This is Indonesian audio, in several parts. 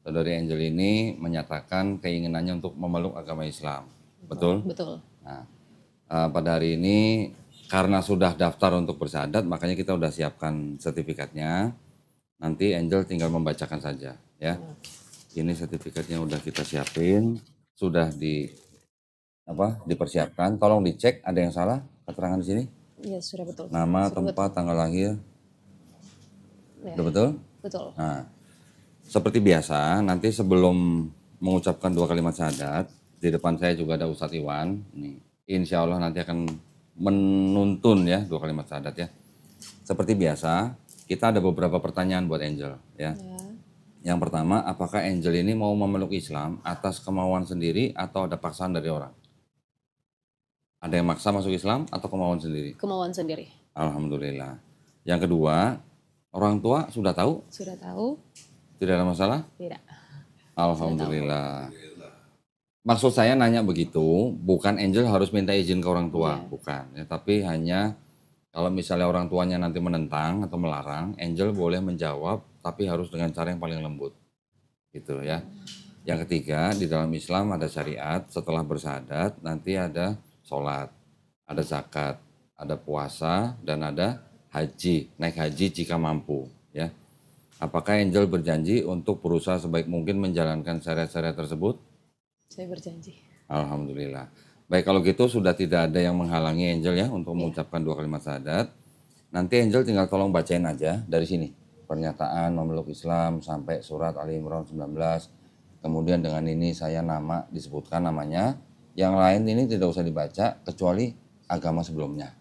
Saudari Angel ini menyatakan keinginannya untuk memeluk agama Islam. Betul? Betul. Nah, pada hari ini karena sudah daftar untuk bersyahadat, makanya kita udah siapkan sertifikatnya. Nanti Angel tinggal membacakan saja, ya. Ini sertifikatnya udah kita siapin, sudah dipersiapkan. Tolong dicek, ada yang salah keterangan di sini? Iya, sudah betul. Nama, Sudah tempat, tanggal lahir. Ya. Udah betul? Betul. Nah, seperti biasa, nanti sebelum mengucapkan 2 kalimat syahadat, di depan saya juga ada Ustadz Iwan. Nih, insya Allah nanti akan menuntun ya 2 kalimat syahadat ya. Seperti biasa, kita ada beberapa pertanyaan buat Angel ya. Yang pertama, apakah Angel ini mau memeluk Islam atas kemauan sendiri atau ada paksaan dari orang? Ada yang maksa masuk Islam atau kemauan sendiri? Kemauan sendiri. Alhamdulillah. Yang kedua, orang tua sudah tahu? Sudah tahu? Tidak ada masalah? Tidak. Alhamdulillah. Maksud saya nanya begitu, bukan Angel harus minta izin ke orang tua, bukan. Ya, tapi hanya kalau misalnya orang tuanya nanti menentang atau melarang, Angel boleh menjawab, tapi harus dengan cara yang paling lembut. Gitu ya. Yang ketiga, di dalam Islam ada syariat, setelah bersyahadat nanti ada sholat, ada zakat, ada puasa, dan ada haji, naik haji jika mampu. Ya. Apakah Angel berjanji untuk berusaha sebaik mungkin menjalankan syariat-syariat tersebut? Saya berjanji. Alhamdulillah. Baik, kalau gitu sudah tidak ada yang menghalangi Angel ya untuk mengucapkan 2 kalimat syahadat. Nanti Angel tinggal tolong bacain aja dari sini. Pernyataan memeluk Islam sampai surat Ali Imran 19. Kemudian dengan ini saya nama disebutkan namanya. Yang lain ini tidak usah dibaca kecuali agama sebelumnya.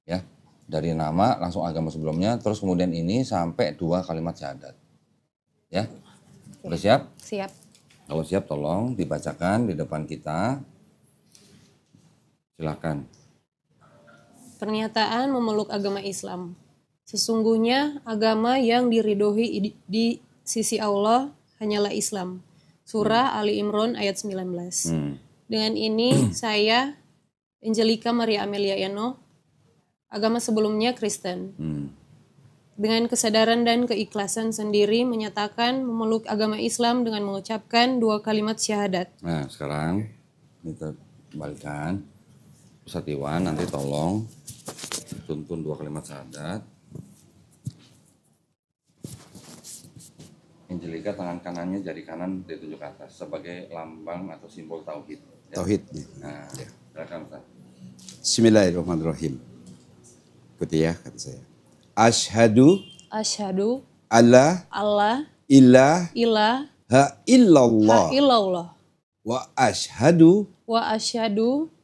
Ya. Dari nama langsung agama sebelumnya, terus kemudian ini sampai 2 kalimat syahadat. Ya, udah siap? Siap. Kalau siap tolong dibacakan di depan kita. Silakan. Pernyataan memeluk agama Islam. Sesungguhnya agama yang diridhoi di sisi Allah hanyalah Islam. Surah Ali Imran ayat 19. Dengan ini saya, Angelica Maria Amelia Eno, agama sebelumnya Kristen. Dengan kesadaran dan keikhlasan sendiri menyatakan memeluk agama Islam dengan mengucapkan 2 kalimat syahadat. Nah sekarang kita kembalikan. Ustadz Iwan nanti tolong tuntun 2 kalimat syahadat. Angelica tangan kanannya jari kanan ditunjuk ke atas sebagai lambang atau simbol tauhid. Ya? Tauhid. Nah, silakan Ustaz. Bismillahirrahmanirrahim. Ikuti ya kata saya. Asyhadu Allah ilaha illallah wa asyhadu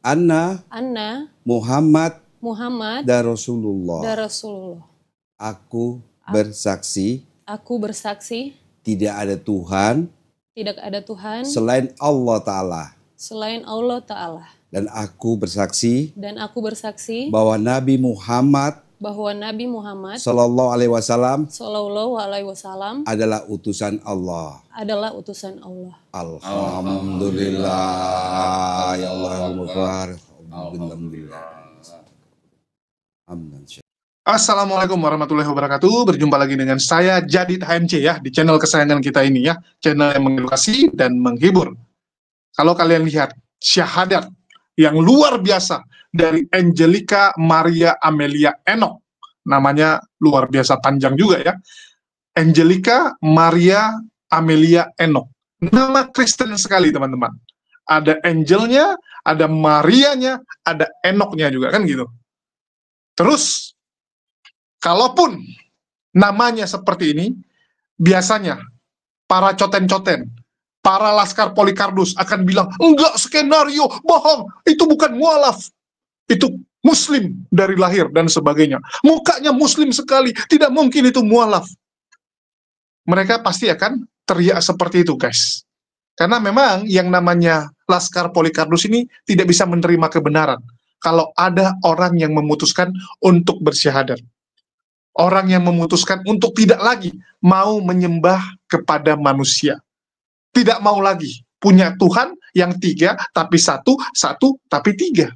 anna Muhammad dan Rasulullah. Aku bersaksi tidak ada Tuhan selain Allah Ta'ala. Dan aku bersaksi bahwa Nabi Muhammad Sallallahu Alaihi Wasallam adalah utusan Allah. Alhamdulillah ya Allah al-Mughfar. Alhamdulillah. Assalamualaikum warahmatullahi wabarakatuh. Berjumpa lagi dengan saya Jadid HMC ya di channel kesayangan kita ini ya, channel yang mengedukasi dan menghibur. Kalau kalian lihat syahadat yang luar biasa dari Angelica Maria Amelia Eno, namanya luar biasa panjang juga ya, Angelica Maria Amelia Eno, nama Kristen sekali teman-teman. Ada Angelnya, ada Marianya, ada Enoknya juga kan gitu. Terus kalaupun namanya seperti ini, biasanya para coten-coten, para laskar Polikardus akan bilang, enggak, skenario, bohong, itu bukan mualaf, itu muslim dari lahir dan sebagainya. Mukanya muslim sekali, tidak mungkin itu mualaf. Mereka pasti akan teriak seperti itu, guys. Karena memang yang namanya laskar Polikardus ini tidak bisa menerima kebenaran kalau ada orang yang memutuskan untuk bersyahadat. Orang yang memutuskan untuk tidak lagi mau menyembah kepada manusia. Tidak mau lagi punya Tuhan yang 3 tapi satu tapi 3.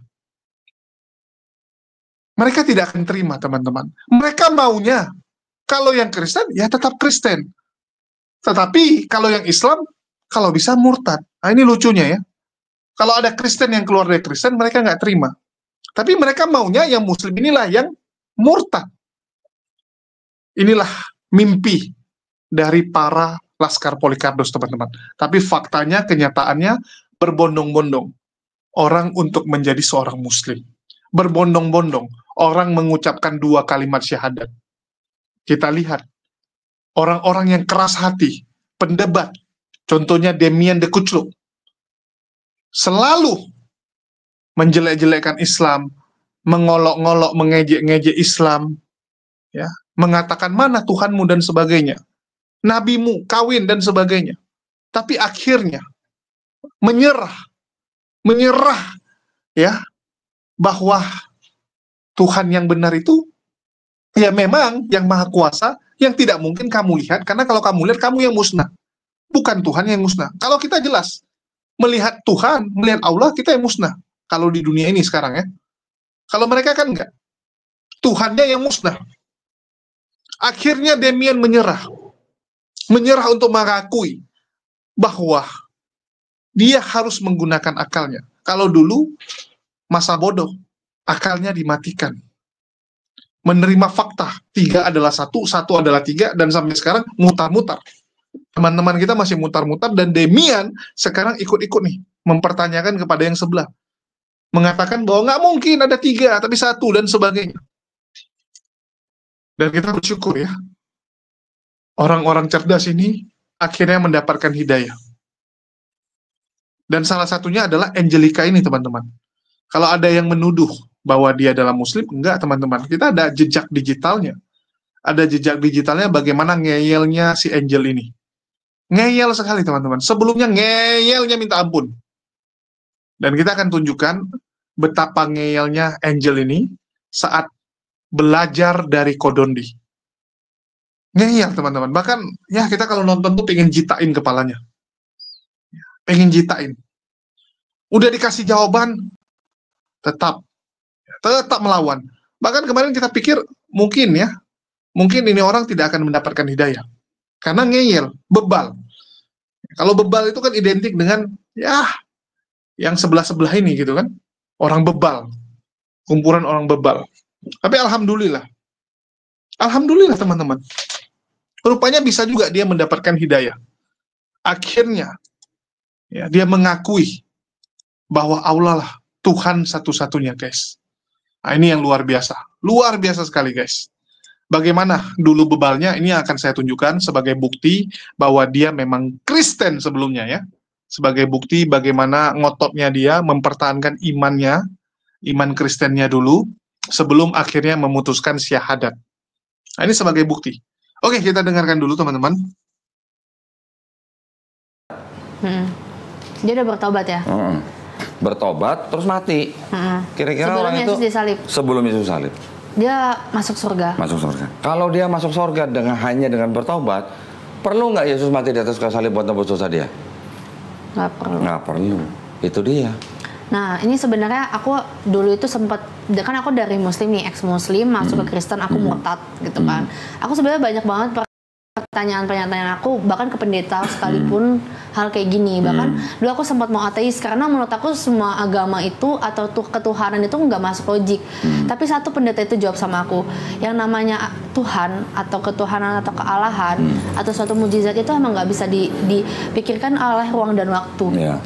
Mereka tidak akan terima teman-teman. Mereka maunya kalau yang Kristen ya tetap Kristen. Tetapi kalau yang Islam, kalau bisa murtad. Nah ini lucunya ya. Kalau ada Kristen yang keluar dari Kristen, mereka nggak terima. Tapi mereka maunya yang Muslim inilah yang murtad. Inilah mimpi dari para Laskar Polikardos, teman-teman. Tapi faktanya, kenyataannya berbondong-bondong orang untuk menjadi seorang Muslim. Berbondong-bondong orang mengucapkan 2 kalimat syahadat. Kita lihat orang-orang yang keras hati, pendebat, contohnya Demian de Kucluk, selalu menjelek-jelekkan Islam, mengolok-ngolok, mengejek-ngejek Islam, ya, mengatakan mana Tuhanmu dan sebagainya, nabimu, kawin dan sebagainya. Tapi akhirnya menyerah ya, bahwa Tuhan yang benar itu ya memang yang maha kuasa, yang tidak mungkin kamu lihat, karena kalau kamu lihat kamu yang musnah, bukan Tuhan yang musnah. Kalau kita jelas melihat Tuhan, melihat Allah, kita yang musnah kalau di dunia ini sekarang ya. Kalau mereka kan enggak, Tuhannya yang musnah. Akhirnya Demian menyerah untuk mengakui bahwa dia harus menggunakan akalnya. Kalau dulu masa bodoh, akalnya dimatikan. Menerima fakta, 3 adalah 1, 1 adalah 3, dan sampai sekarang mutar-mutar. Teman-teman kita masih mutar-mutar, dan Demian sekarang ikut-ikut nih, mempertanyakan kepada yang sebelah. Mengatakan bahwa nggak mungkin ada 3, tapi 1, dan sebagainya. Dan kita bersyukur ya, orang-orang cerdas ini akhirnya mendapatkan hidayah. Dan salah satunya adalah Angelica ini, teman-teman. Kalau ada yang menuduh bahwa dia adalah Muslim, enggak, teman-teman. Kita ada jejak digitalnya. Ada jejak digitalnya bagaimana ngeyelnya si Angel ini. Ngeyel sekali, teman-teman. Sebelumnya ngeyelnya minta ampun. Dan kita akan tunjukkan betapa ngeyelnya Angel ini saat belajar dari Kodondi. Ngeyel, teman-teman. Bahkan, ya kita kalau nonton tuh pengen jitain kepalanya. Pengen jitain. Udah dikasih jawaban, tetap melawan. Bahkan kemarin kita pikir mungkin ini orang tidak akan mendapatkan hidayah karena ngeyel, bebal. Kalau bebal itu kan identik dengan ya yang sebelah ini gitu kan, orang bebal, kumpulan orang bebal. Tapi alhamdulillah teman-teman, rupanya bisa juga dia mendapatkan hidayah. Akhirnya ya, dia mengakui bahwa Allah lah Tuhan satu-satunya, guys. Nah, ini yang luar biasa sekali, guys. Bagaimana dulu bebalnya, ini akan saya tunjukkan sebagai bukti bahwa dia memang Kristen sebelumnya ya. Sebagai bukti bagaimana ngototnya dia mempertahankan imannya, iman Kristennya dulu, sebelum akhirnya memutuskan syahadat. Nah, ini sebagai bukti. Oke, kita dengarkan dulu teman-teman. Dia udah bertobat ya? Bertobat terus mati. Kira-kira sebelum orang itu Yesus disalib. Sebelum Yesus salib. Dia masuk surga. Masuk surga. Kalau dia masuk surga hanya dengan bertobat, perlu nggak Yesus mati di atas kayu salib buat tebus dosa dia? Nggak perlu. Nggak perlu. Itu dia. Nah, ini sebenarnya aku dulu itu sempat, kan aku dari Muslim nih, ex-Muslim masuk ke Kristen, aku murtad gitu kan. Aku sebenarnya banyak banget pertanyaan-pertanyaan aku, bahkan ke pendeta sekalipun hal kayak gini. Bahkan dulu aku sempat mau ateis karena menurut aku semua agama itu atau ketuhanan itu nggak masuk logik. Tapi satu pendeta itu jawab sama aku, yang namanya Tuhan atau ketuhanan atau kealahan atau suatu mujizat itu emang nggak bisa dipikirkan oleh ruang dan waktu. Yeah.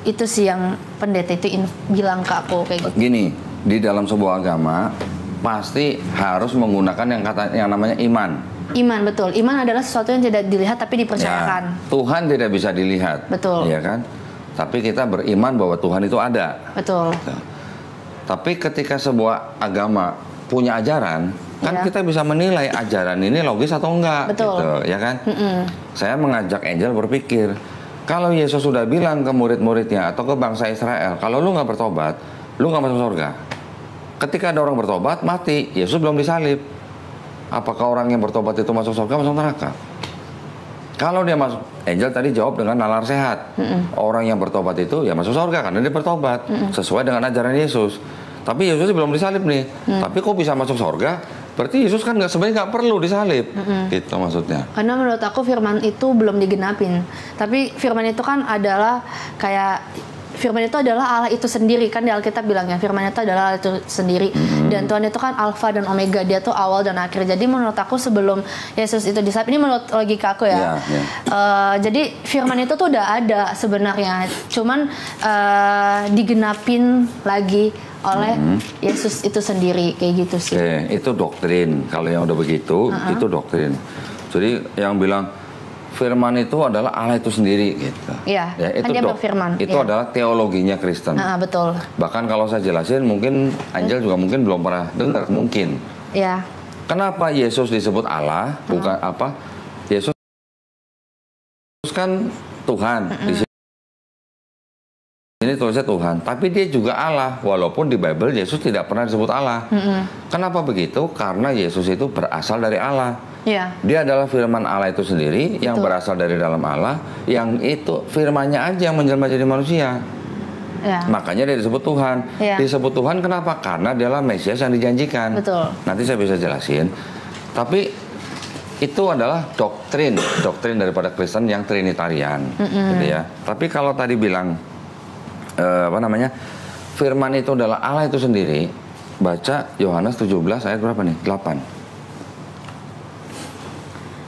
Itu sih yang pendeta itu bilang ke aku kayak gitu. Gini, di dalam sebuah agama pasti harus menggunakan yang namanya iman. Iman, betul. Iman adalah sesuatu yang tidak dilihat tapi dipercayakan. Ya, Tuhan tidak bisa dilihat. Betul. Iya kan? Tapi kita beriman bahwa Tuhan itu ada. Betul. Gitu. Tapi ketika sebuah agama punya ajaran, kan kita bisa menilai ajaran ini logis atau enggak. Betul. Gitu, ya kan? Saya mengajak Angel berpikir, kalau Yesus sudah bilang ke murid-muridnya atau ke bangsa Israel, kalau lu nggak bertobat, lu nggak masuk surga. Ketika ada orang bertobat, mati. Yesus belum disalib. Apakah orang yang bertobat itu masuk surga, masuk neraka? Kalau dia masuk, Angel tadi jawab dengan nalar sehat. Orang yang bertobat itu ya masuk surga karena dia bertobat sesuai dengan ajaran Yesus. Tapi Yesus belum disalib nih. Tapi kok bisa masuk surga? Berarti Yesus kan sebenarnya nggak perlu disalib, gitu maksudnya. Karena menurut aku firman itu belum digenapin. Tapi firman itu kan adalah kayak firman itu adalah Allah itu sendiri, kan di Alkitab bilangnya firman itu adalah Allah itu sendiri. Dan Tuhan itu kan Alfa dan Omega, dia tuh awal dan akhir. Jadi menurut aku sebelum Yesus itu disalib, ini menurut logika aku ya. Jadi firman itu tuh udah ada sebenarnya, cuman digenapin lagi oleh Yesus itu sendiri, kayak gitu sih. Itu doktrin. Kalau yang udah begitu, itu doktrin. Jadi yang bilang firman itu adalah Allah itu sendiri, gitu. Iya, itu kan dia berfirman. Itu adalah teologinya Kristen. Betul. Bahkan kalau saya jelasin, mungkin Angel juga mungkin belum pernah dengar, mungkin. Iya. Kenapa Yesus disebut Allah? Bukan apa? Yesus kan Tuhan. Di sini tulisnya Tuhan, tapi dia juga Allah. Walaupun di Bible Yesus tidak pernah disebut Allah. Kenapa begitu? Karena Yesus itu berasal dari Allah. Dia adalah firman Allah itu sendiri yang berasal dari dalam Allah, yang itu firmannya aja yang menjelma jadi manusia. Makanya dia disebut Tuhan. Disebut Tuhan kenapa? Karena dialah Mesias yang dijanjikan. Nanti saya bisa jelasin. Tapi itu adalah doktrin daripada Kristen yang Trinitarian, gitu ya. Tapi kalau tadi bilang firman itu adalah Allah itu sendiri, baca Yohanes 17 ayat berapa nih? 8.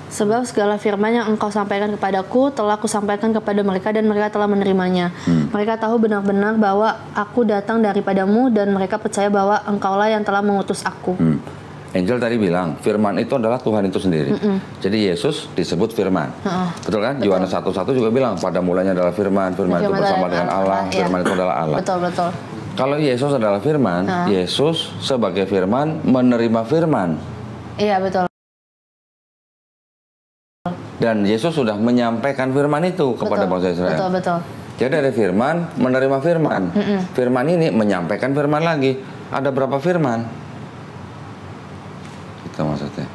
Sebab segala firman yang engkau sampaikan kepadaku telah aku sampaikan kepada mereka dan mereka telah menerimanya. Mereka tahu benar-benar bahwa aku datang daripadamu dan mereka percaya bahwa engkaulah yang telah mengutus aku. Angel tadi bilang firman itu adalah Tuhan itu sendiri. Jadi Yesus disebut firman. Betul kan? Yohanes 1:1 juga bilang pada mulanya adalah firman itu bersama dengan Allah, firman itu adalah Allah. Betul. Kalau Yesus adalah firman, Yesus sebagai firman menerima firman. Iya, betul. Dan Yesus sudah menyampaikan firman itu kepada bangsa Israel. Betul. Jadi dari firman menerima firman. Firman ini menyampaikan firman lagi. Ada berapa firman? Itu maksudnya.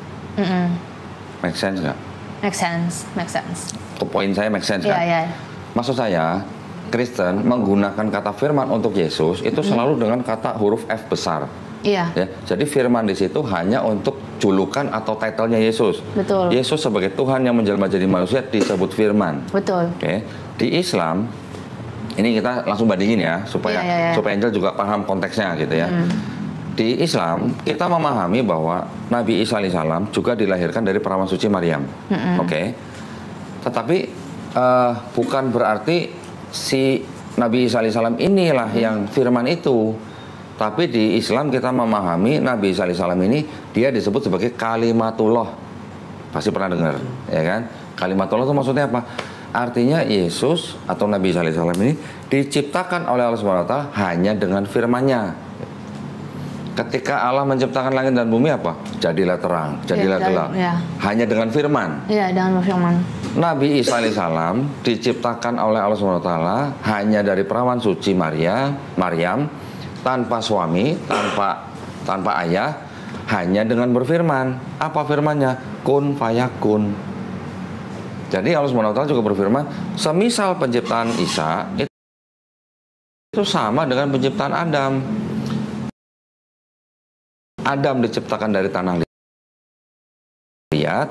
Make sense nggak? Make sense. Poin saya make sense kan? Maksud saya, Kristen menggunakan kata firman untuk Yesus itu selalu dengan kata huruf F besar. Ya, jadi firman di situ hanya untuk julukan atau titlenya Yesus. Betul. Yesus sebagai Tuhan yang menjelma jadi manusia disebut firman. Betul. Di Islam ini kita langsung bandingin ya supaya Angel juga paham konteksnya gitu ya. Di Islam kita memahami bahwa Nabi Isa alaihissalam juga dilahirkan dari perawan suci Maryam. Tetapi bukan berarti si Nabi Isa alaihissalam inilah yang firman itu. Tapi di Islam kita memahami Nabi Isa alaihissalam ini dia disebut sebagai kalimatullah. Pasti pernah dengar, ya kan? Kalimatullah itu maksudnya apa? Artinya Yesus atau Nabi Isa alaihissalam ini diciptakan oleh Allah SWT hanya dengan firman-Nya. Ketika Allah menciptakan langit dan bumi apa? Jadilah terang, jadilah gelap. Hanya dengan firman. Dengan firman. Nabi Isa alaihissalam diciptakan oleh Allah SWT hanya dari perawan suci Maryam, tanpa suami, tanpa ayah, hanya dengan berfirman. Apa firmannya? Kun fayakun. Jadi Allah SWT juga berfirman, semisal penciptaan Isa itu sama dengan penciptaan Adam. Adam diciptakan dari tanah liat,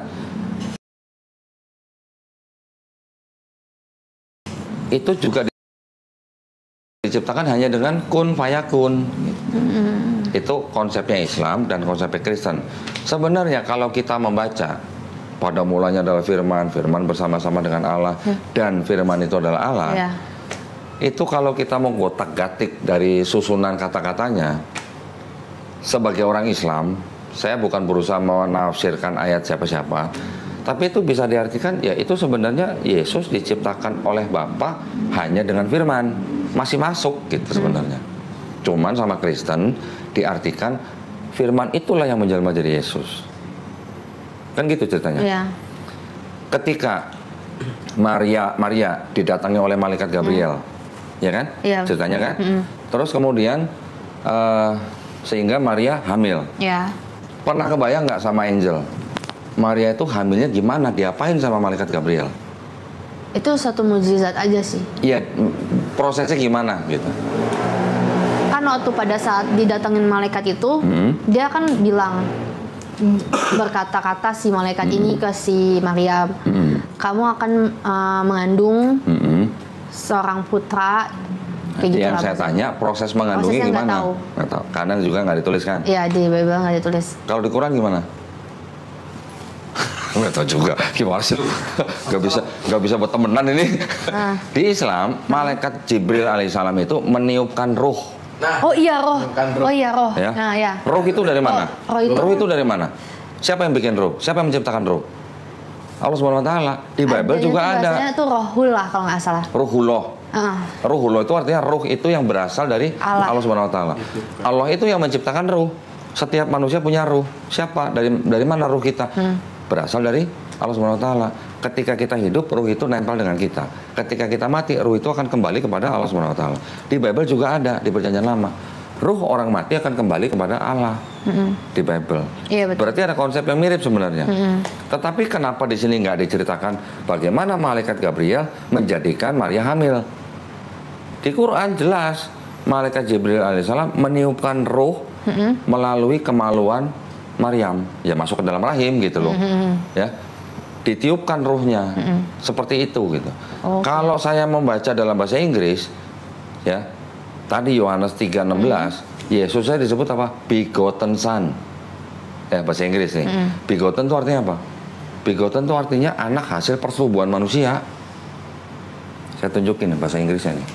itu juga diciptakan hanya dengan kun fayakun. Itu konsepnya Islam dan konsepnya Kristen. Sebenarnya kalau kita membaca pada mulanya adalah firman bersama-sama dengan Allah, dan firman itu adalah Allah. Itu kalau kita mau gotak-gatik dari susunan kata-katanya, sebagai orang Islam, saya bukan berusaha menafsirkan ayat siapa-siapa, tapi itu bisa diartikan ya itu sebenarnya Yesus diciptakan oleh Bapa hanya dengan firman. Masih masuk gitu sebenarnya. Cuman sama Kristen diartikan firman itulah yang menjelma jadi Yesus. Kan gitu ceritanya. Ketika Maria didatangi oleh malaikat Gabriel, ya kan? Ceritanya kan? Terus kemudian sehingga Maria hamil. Pernah kebayang nggak sama Angel? Maria itu hamilnya gimana? Diapain sama malaikat Gabriel? Itu satu mukjizat aja sih. Iya, prosesnya gimana gitu? Kan waktu pada saat didatengin malaikat itu, dia kan bilang berkata-kata si malaikat ini ke si Maryam, kamu akan mengandung seorang putra. Kayak gitu. Yang saya tanya proses mengandungnya gimana? Nggak tahu. Karena juga nggak dituliskan. Iya, di Bible nggak ditulis. Kalau di Quran gimana? Nggak tahu juga. Gimana sih? Nggak bisa buat temenan ini. Di Islam, malaikat Jibril alaihissalam itu meniupkan ruh. Oh iya roh. Oh iya roh. Ya? Nah ya. Ruh itu dari mana? Roh itu dari mana? Siapa yang bikin ruh? Siapa yang menciptakan ruh? Allah Subhanahu Wa Taala. Di Bible juga ada. Bahasanya itu rohullah kalau nggak salah. Ruhullah. Ruhullah itu artinya ruh itu yang berasal dari Allah Subhanahu Wa Taala. Allah itu yang menciptakan ruh. Setiap manusia punya ruh. Siapa? Dari mana ruh kita? Berasal dari Allah Subhanahu Wa Taala. Ketika kita hidup, ruh itu nempel dengan kita. Ketika kita mati, ruh itu akan kembali kepada Allah Subhanahu Wa Taala. Di Bible juga ada di Perjanjian Lama. Ruh orang mati akan kembali kepada Allah di Bible. Iya, betul. Berarti ada konsep yang mirip sebenarnya. Tetapi kenapa di sini nggak diceritakan bagaimana malaikat Gabriel menjadikan Maria hamil? Di Quran jelas malaikat Jibril alaihissalam meniupkan ruh melalui kemaluan Maryam, ya masuk ke dalam rahim gitu loh, ya ditiupkan ruhnya seperti itu gitu. Kalau saya membaca dalam bahasa Inggris, ya tadi Yohanes 3:16, Yesus saya disebut apa? Begotten Son, ya bahasa Inggris nih. Begotten itu artinya apa? Begotten itu artinya anak hasil persetubuhan manusia. Saya tunjukin bahasa Inggrisnya nih.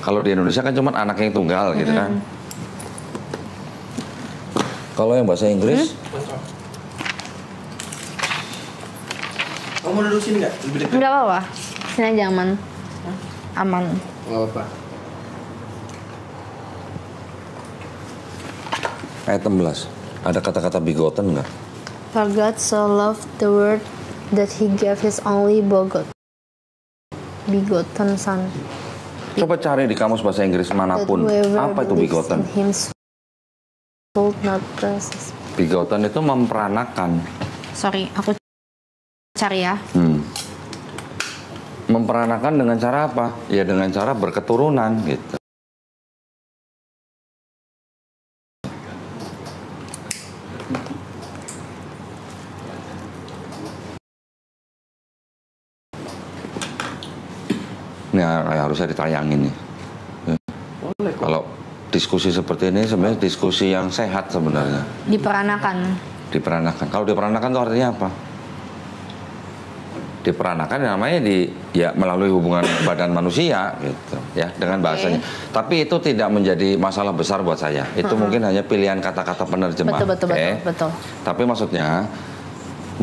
Kalau di Indonesia kan cuma anak yang tunggal gitu kan. Kalau yang bahasa Inggris, kamu mau duduk sini nggak? Lebih dekat. Nggak apa-apa. Sini aja aman. Aman. Nggak apa-apa. ayat 16. Ada kata-kata begotten nggak? For God so loved the world that he gave his only begotten son. Coba cari di kamus bahasa Inggris manapun. Apa itu begotten? Begotten itu memperanakan. Sorry, aku cari ya. Memperanakan dengan cara apa? Ya dengan cara berketurunan gitu. Ini harusnya ditayangin nih. Kalau diskusi seperti ini sebenarnya diskusi yang sehat sebenarnya. Diperanakan. Kalau diperanakan itu artinya apa? Diperanakan namanya melalui hubungan badan manusia gitu ya dengan bahasanya. Tapi itu tidak menjadi masalah besar buat saya. Itu mungkin hanya pilihan kata-kata penerjemah. Betul. Tapi maksudnya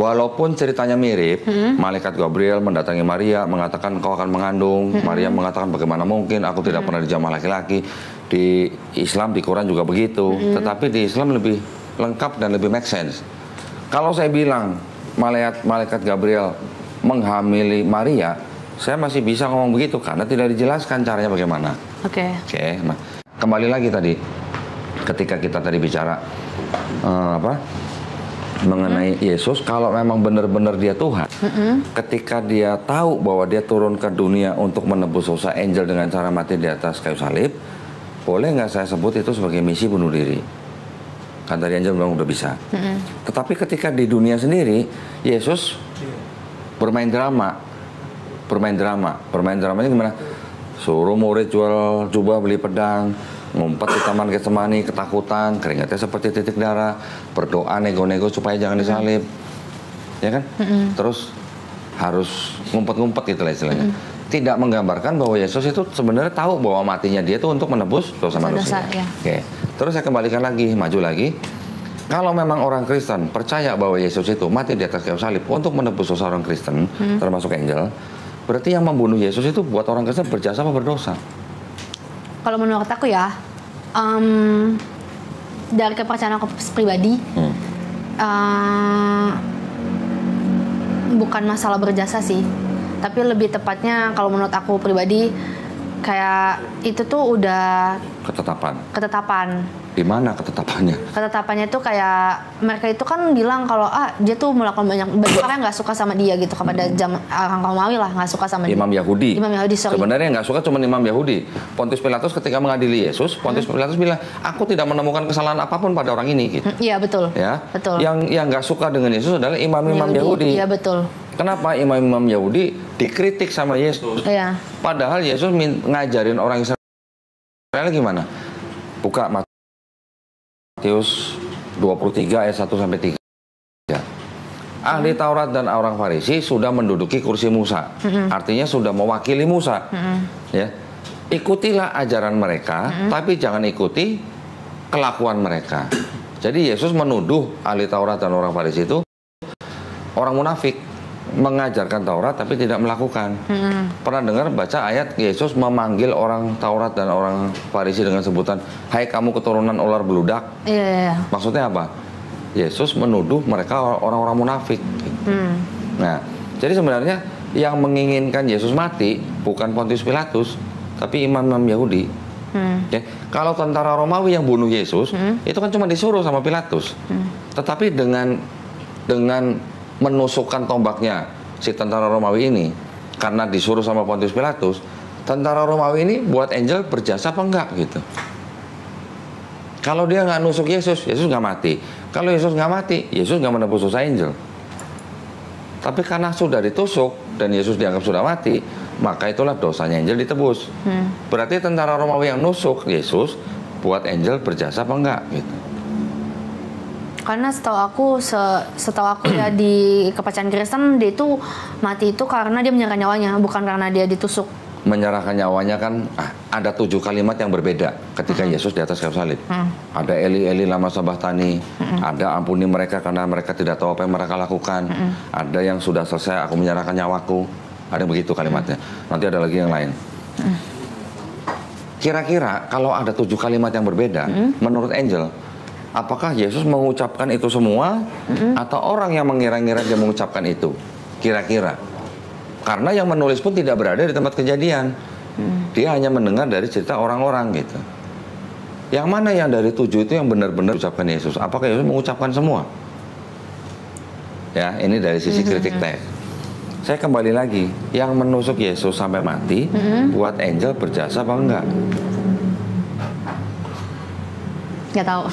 walaupun ceritanya mirip, malaikat Gabriel mendatangi Maria mengatakan kau akan mengandung. Maria mengatakan bagaimana mungkin aku tidak pernah dijamah laki-laki. Di Islam, di Quran juga begitu. Tetapi di Islam lebih lengkap dan lebih make sense. Kalau saya bilang malaikat Gabriel menghamili Maria, saya masih bisa ngomong begitu karena tidak dijelaskan caranya bagaimana. Oke. Nah, kembali lagi tadi ketika kita tadi bicara mengenai Yesus, kalau memang benar-benar dia Tuhan, ketika dia tahu bahwa dia turun ke dunia untuk menebus dosa angel dengan cara mati di atas kayu salib, boleh nggak saya sebut itu sebagai misi bunuh diri? Kan tadi angel bilang udah bisa. Tetapi ketika di dunia sendiri, Yesus bermain drama. Dramanya gimana? Suruh murid jual jubah, beli pedang, ngumpet di taman Getsemani, ketakutan, keringatnya seperti titik darah, berdoa nego-nego supaya jangan disalib, ya kan? Terus harus ngumpet-ngumpet gitu lah istilahnya. Tidak menggambarkan bahwa Yesus itu sebenarnya tahu bahwa matinya dia itu untuk menebus dosa manusia. Ya. Oke. Terus saya kembalikan lagi, maju lagi. Kalau memang orang Kristen percaya bahwa Yesus itu mati di atas kayu salib untuk menebus dosa orang Kristen, termasuk angel, berarti yang membunuh Yesus itu buat orang Kristen berjasa apa berdosa? Kalau menurut aku ya, dari kepercayaan aku pribadi, bukan masalah berjasa sih, tapi lebih tepatnya kalau menurut aku pribadi, kayak itu tuh udah ketetapan. Di mana ketetapannya? Ketetapannya tuh kayak mereka itu kan bilang kalau dia tuh melakukan banyak orang nggak suka sama dia gitu kepada orang Romawi lah, nggak suka sama Imam dia. Yahudi. Sorry. Sebenarnya nggak suka cuma Imam Yahudi. Pontius Pilatus ketika mengadili Yesus, Pontius Pilatus bilang, aku tidak menemukan kesalahan apapun pada orang ini. Gitu. Iya betul. Ya. Betul. Yang nggak suka dengan Yesus adalah imam-imam Yahudi. Iya betul. Kenapa imam-imam Yahudi dikritik sama Yesus? Iya. Padahal Yesus ngajarin orang Israel gimana? Buka Matius 23 ayat 1 sampai 3. Ahli Taurat dan orang Farisi sudah menduduki kursi Musa. Artinya sudah mewakili Musa. Ya. Ikutilah ajaran mereka, tapi jangan ikuti kelakuan mereka. Jadi Yesus menuduh ahli Taurat dan orang Farisi itu orang munafik, mengajarkan Taurat tapi tidak melakukan. Pernah dengar baca ayat Yesus memanggil orang Taurat dan orang Farisi dengan sebutan, hai kamu keturunan ular beludak. Iya. Maksudnya apa? Yesus menuduh mereka orang-orang munafik. Nah, jadi sebenarnya yang menginginkan Yesus mati bukan Pontius Pilatus, tapi imam-imam Yahudi. Ya, kalau tentara Romawi yang bunuh Yesus, itu kan cuma disuruh sama Pilatus. Tetapi dengan menusukkan tombaknya si tentara Romawi ini karena disuruh sama Pontius Pilatus, tentara Romawi ini buat angel berjasa apa enggak gitu. Kalau dia nggak nusuk Yesus, Yesus nggak mati. Kalau Yesus nggak mati, Yesus nggak menebus dosa angel. Tapi karena sudah ditusuk dan Yesus dianggap sudah mati, maka itulah dosanya angel ditebus. Berarti tentara Romawi yang nusuk Yesus buat angel berjasa apa enggak gitu. Karena setahu aku ya di kepercayaan Kristen dia itu mati itu karena dia menyerahkan nyawanya, bukan karena dia ditusuk. Menyerahkan nyawanya kan ada 7 kalimat yang berbeda ketika Yesus di atas kayu salib. Ada Eli Eli lama sabachthani, ada ampuni mereka karena mereka tidak tahu apa yang mereka lakukan. Ada yang sudah selesai aku menyerahkan nyawaku. Ada begitu kalimatnya. Nanti ada lagi yang lain. Kira-kira kalau ada 7 kalimat yang berbeda, menurut angel, apakah Yesus mengucapkan itu semua atau orang yang mengira-ngira dia mengucapkan itu? Kira-kira. Karena yang menulis pun tidak berada di tempat kejadian. Dia hanya mendengar dari cerita orang-orang gitu. Yang mana yang dari 7 itu yang benar-benar ucapkan Yesus? Apakah Yesus mengucapkan semua? Ya, ini dari sisi kritik teks. Saya kembali lagi, yang menusuk Yesus sampai mati, buat angel berjasa apa enggak? Nggak tahu.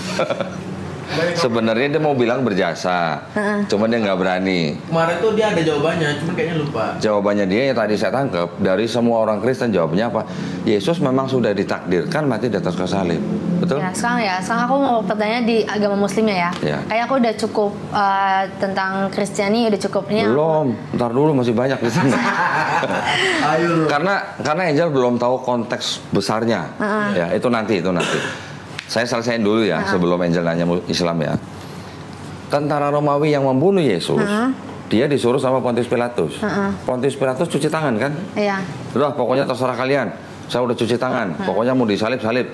Sebenarnya dia mau bilang berjasa, cuman dia nggak berani. Kemarin tuh dia ada jawabannya, cuman kayaknya lupa. Jawabannya dia yang tadi saya tangkap dari semua orang Kristen, jawabannya apa? Yesus memang sudah ditakdirkan mati di atas kayu salib, betul? Ya, sekarang aku mau bertanya di agama Muslimnya ya. Kayak aku udah cukup tentang Kristiani udah cukup. Belum, ntar dulu masih banyak di sana. karena angel belum tahu konteks besarnya. Ya, itu nanti. Saya selesaiin dulu ya sebelum angel nanya Islam ya. Tentara Romawi yang membunuh Yesus, dia disuruh sama Pontius Pilatus. Pontius Pilatus cuci tangan kan? Iya. Udah pokoknya terserah kalian. Saya udah cuci tangan. Pokoknya mau disalib-salib.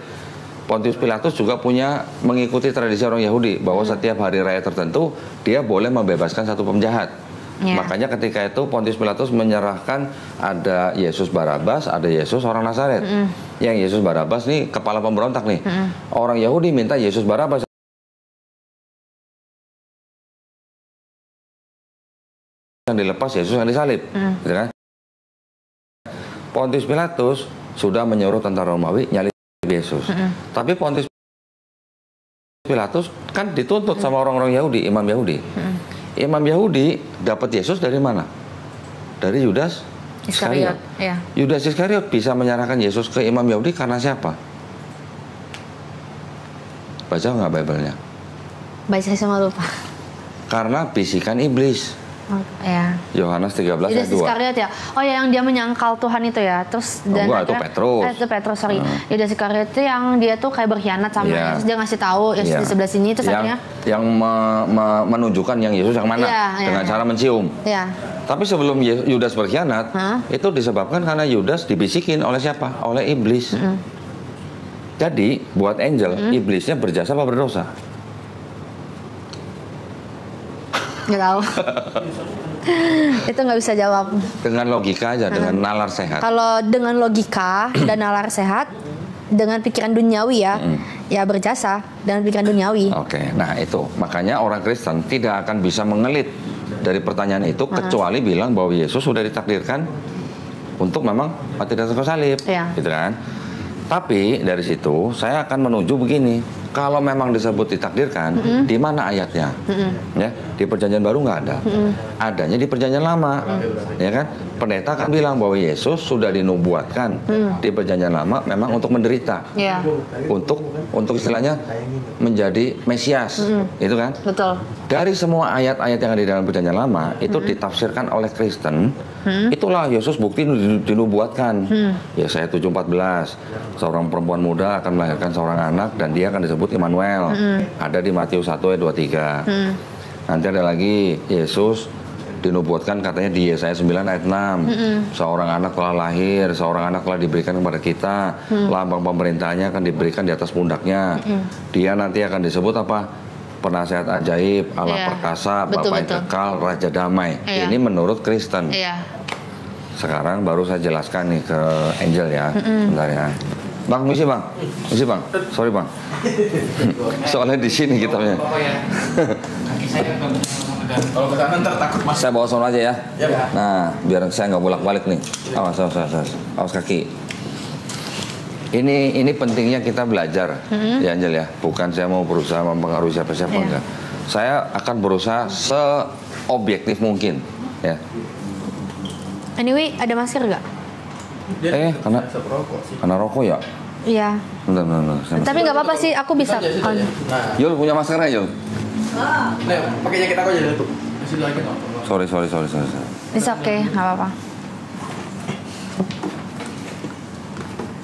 Pontius Pilatus juga punya mengikuti tradisi orang Yahudi bahwa setiap hari raya tertentu dia boleh membebaskan satu penjahat. Makanya ketika itu Pontius Pilatus menyerahkan ada Yesus Barabas, ada Yesus orang Nazaret. Yang Yesus Barabas nih kepala pemberontak nih. Orang Yahudi minta Yesus Barabas yang dilepas, Yesus yang disalib. Gitu kan? Pontius Pilatus sudah menyuruh tentara Romawi nyalib Yesus. Tapi Pontius Pilatus kan dituntut sama orang-orang Yahudi, imam Yahudi. Imam Yahudi dapat Yesus dari mana? Dari Yudas Iskariot. Ya. Yudas Iskariot bisa menyerahkan Yesus ke imam Yahudi karena siapa? Baca nggak Bible-nya? Baca sama lupa. Karena bisikan iblis. Ya. Yohanes 13 ayat 2. Yudas Iskariot ya. Oh ya, yang dia menyangkal Tuhan itu ya. Terus dan itu Petrus. Itu Petrus, sorry. Yudas Iskariot itu yang dia tuh kayak berkhianat sama Yesus. Dia ngasih tahu Yesus di sebelah sini itu yang menunjukkan yang Yesus yang mana dengan cara mencium. Iya. Tapi sebelum Yudas berkhianat, itu disebabkan karena Yudas dibisikin oleh siapa? Oleh iblis. Jadi buat angel, iblisnya berjasa apa berdosa? Nggak tahu. Itu nggak bisa jawab. Dengan logika aja, dengan nalar sehat. Kalau dengan logika dan nalar sehat, dengan pikiran duniawi ya berjasa dengan pikiran duniawi. Oke, nah itu makanya orang Kristen tidak akan bisa mengelit dari pertanyaan itu kecuali bilang bahwa Yesus sudah ditakdirkan untuk memang mati di atas kayu salib, gitu kan? Tapi dari situ saya akan menuju begini. Kalau memang disebut ditakdirkan, di mana ayatnya? Ya, di Perjanjian Baru nggak ada. Adanya di Perjanjian Lama, ya kan? Pendeta kan bilang bahwa Yesus sudah dinubuatkan di Perjanjian Lama memang untuk menderita, untuk istilahnya menjadi Mesias, itu kan? Betul. Dari semua ayat-ayat yang ada di dalam Perjanjian Lama itu ditafsirkan oleh Kristen. Itulah Yesus bukti dinubuatkan. Yesaya 7:14, seorang perempuan muda akan melahirkan seorang anak dan dia akan disebut Immanuel. Ada di Matius 1 ayat 23. Nanti ada lagi Yesus dinubuatkan katanya di Yesaya 9 ayat 6. Seorang anak telah lahir, seorang anak telah diberikan kepada kita. Lambang pemerintahnya akan diberikan di atas pundaknya. Dia nanti akan disebut apa? Penasehat ajaib, Allah perkasa, Bapa yang kekal, Raja damai. Ini menurut Kristen. Sekarang baru saya jelaskan nih ke Angel ya. Bentar ya. Bang, misi bang. Sorry bang. Soalnya di sini kitabnya. Kaki saya kalau ke kanan ntar takut mas. Saya bawa sono aja ya. Nah, biar saya nggak bolak-balik nih. Awas kaki. Ini pentingnya kita belajar, ya Angel ya. Bukan saya mau berusaha mempengaruhi siapa-siapa enggak. Saya akan berusaha seobjektif mungkin, ya. Anyway, ada masker nggak? Karena rokok ya? Iya. Bentar. Tapi nggak apa-apa sih, aku bisa. Yul punya maskernya Yul? Nih, pakai jaket aku aja tuh. Sorry. It's okay, nggak apa-apa.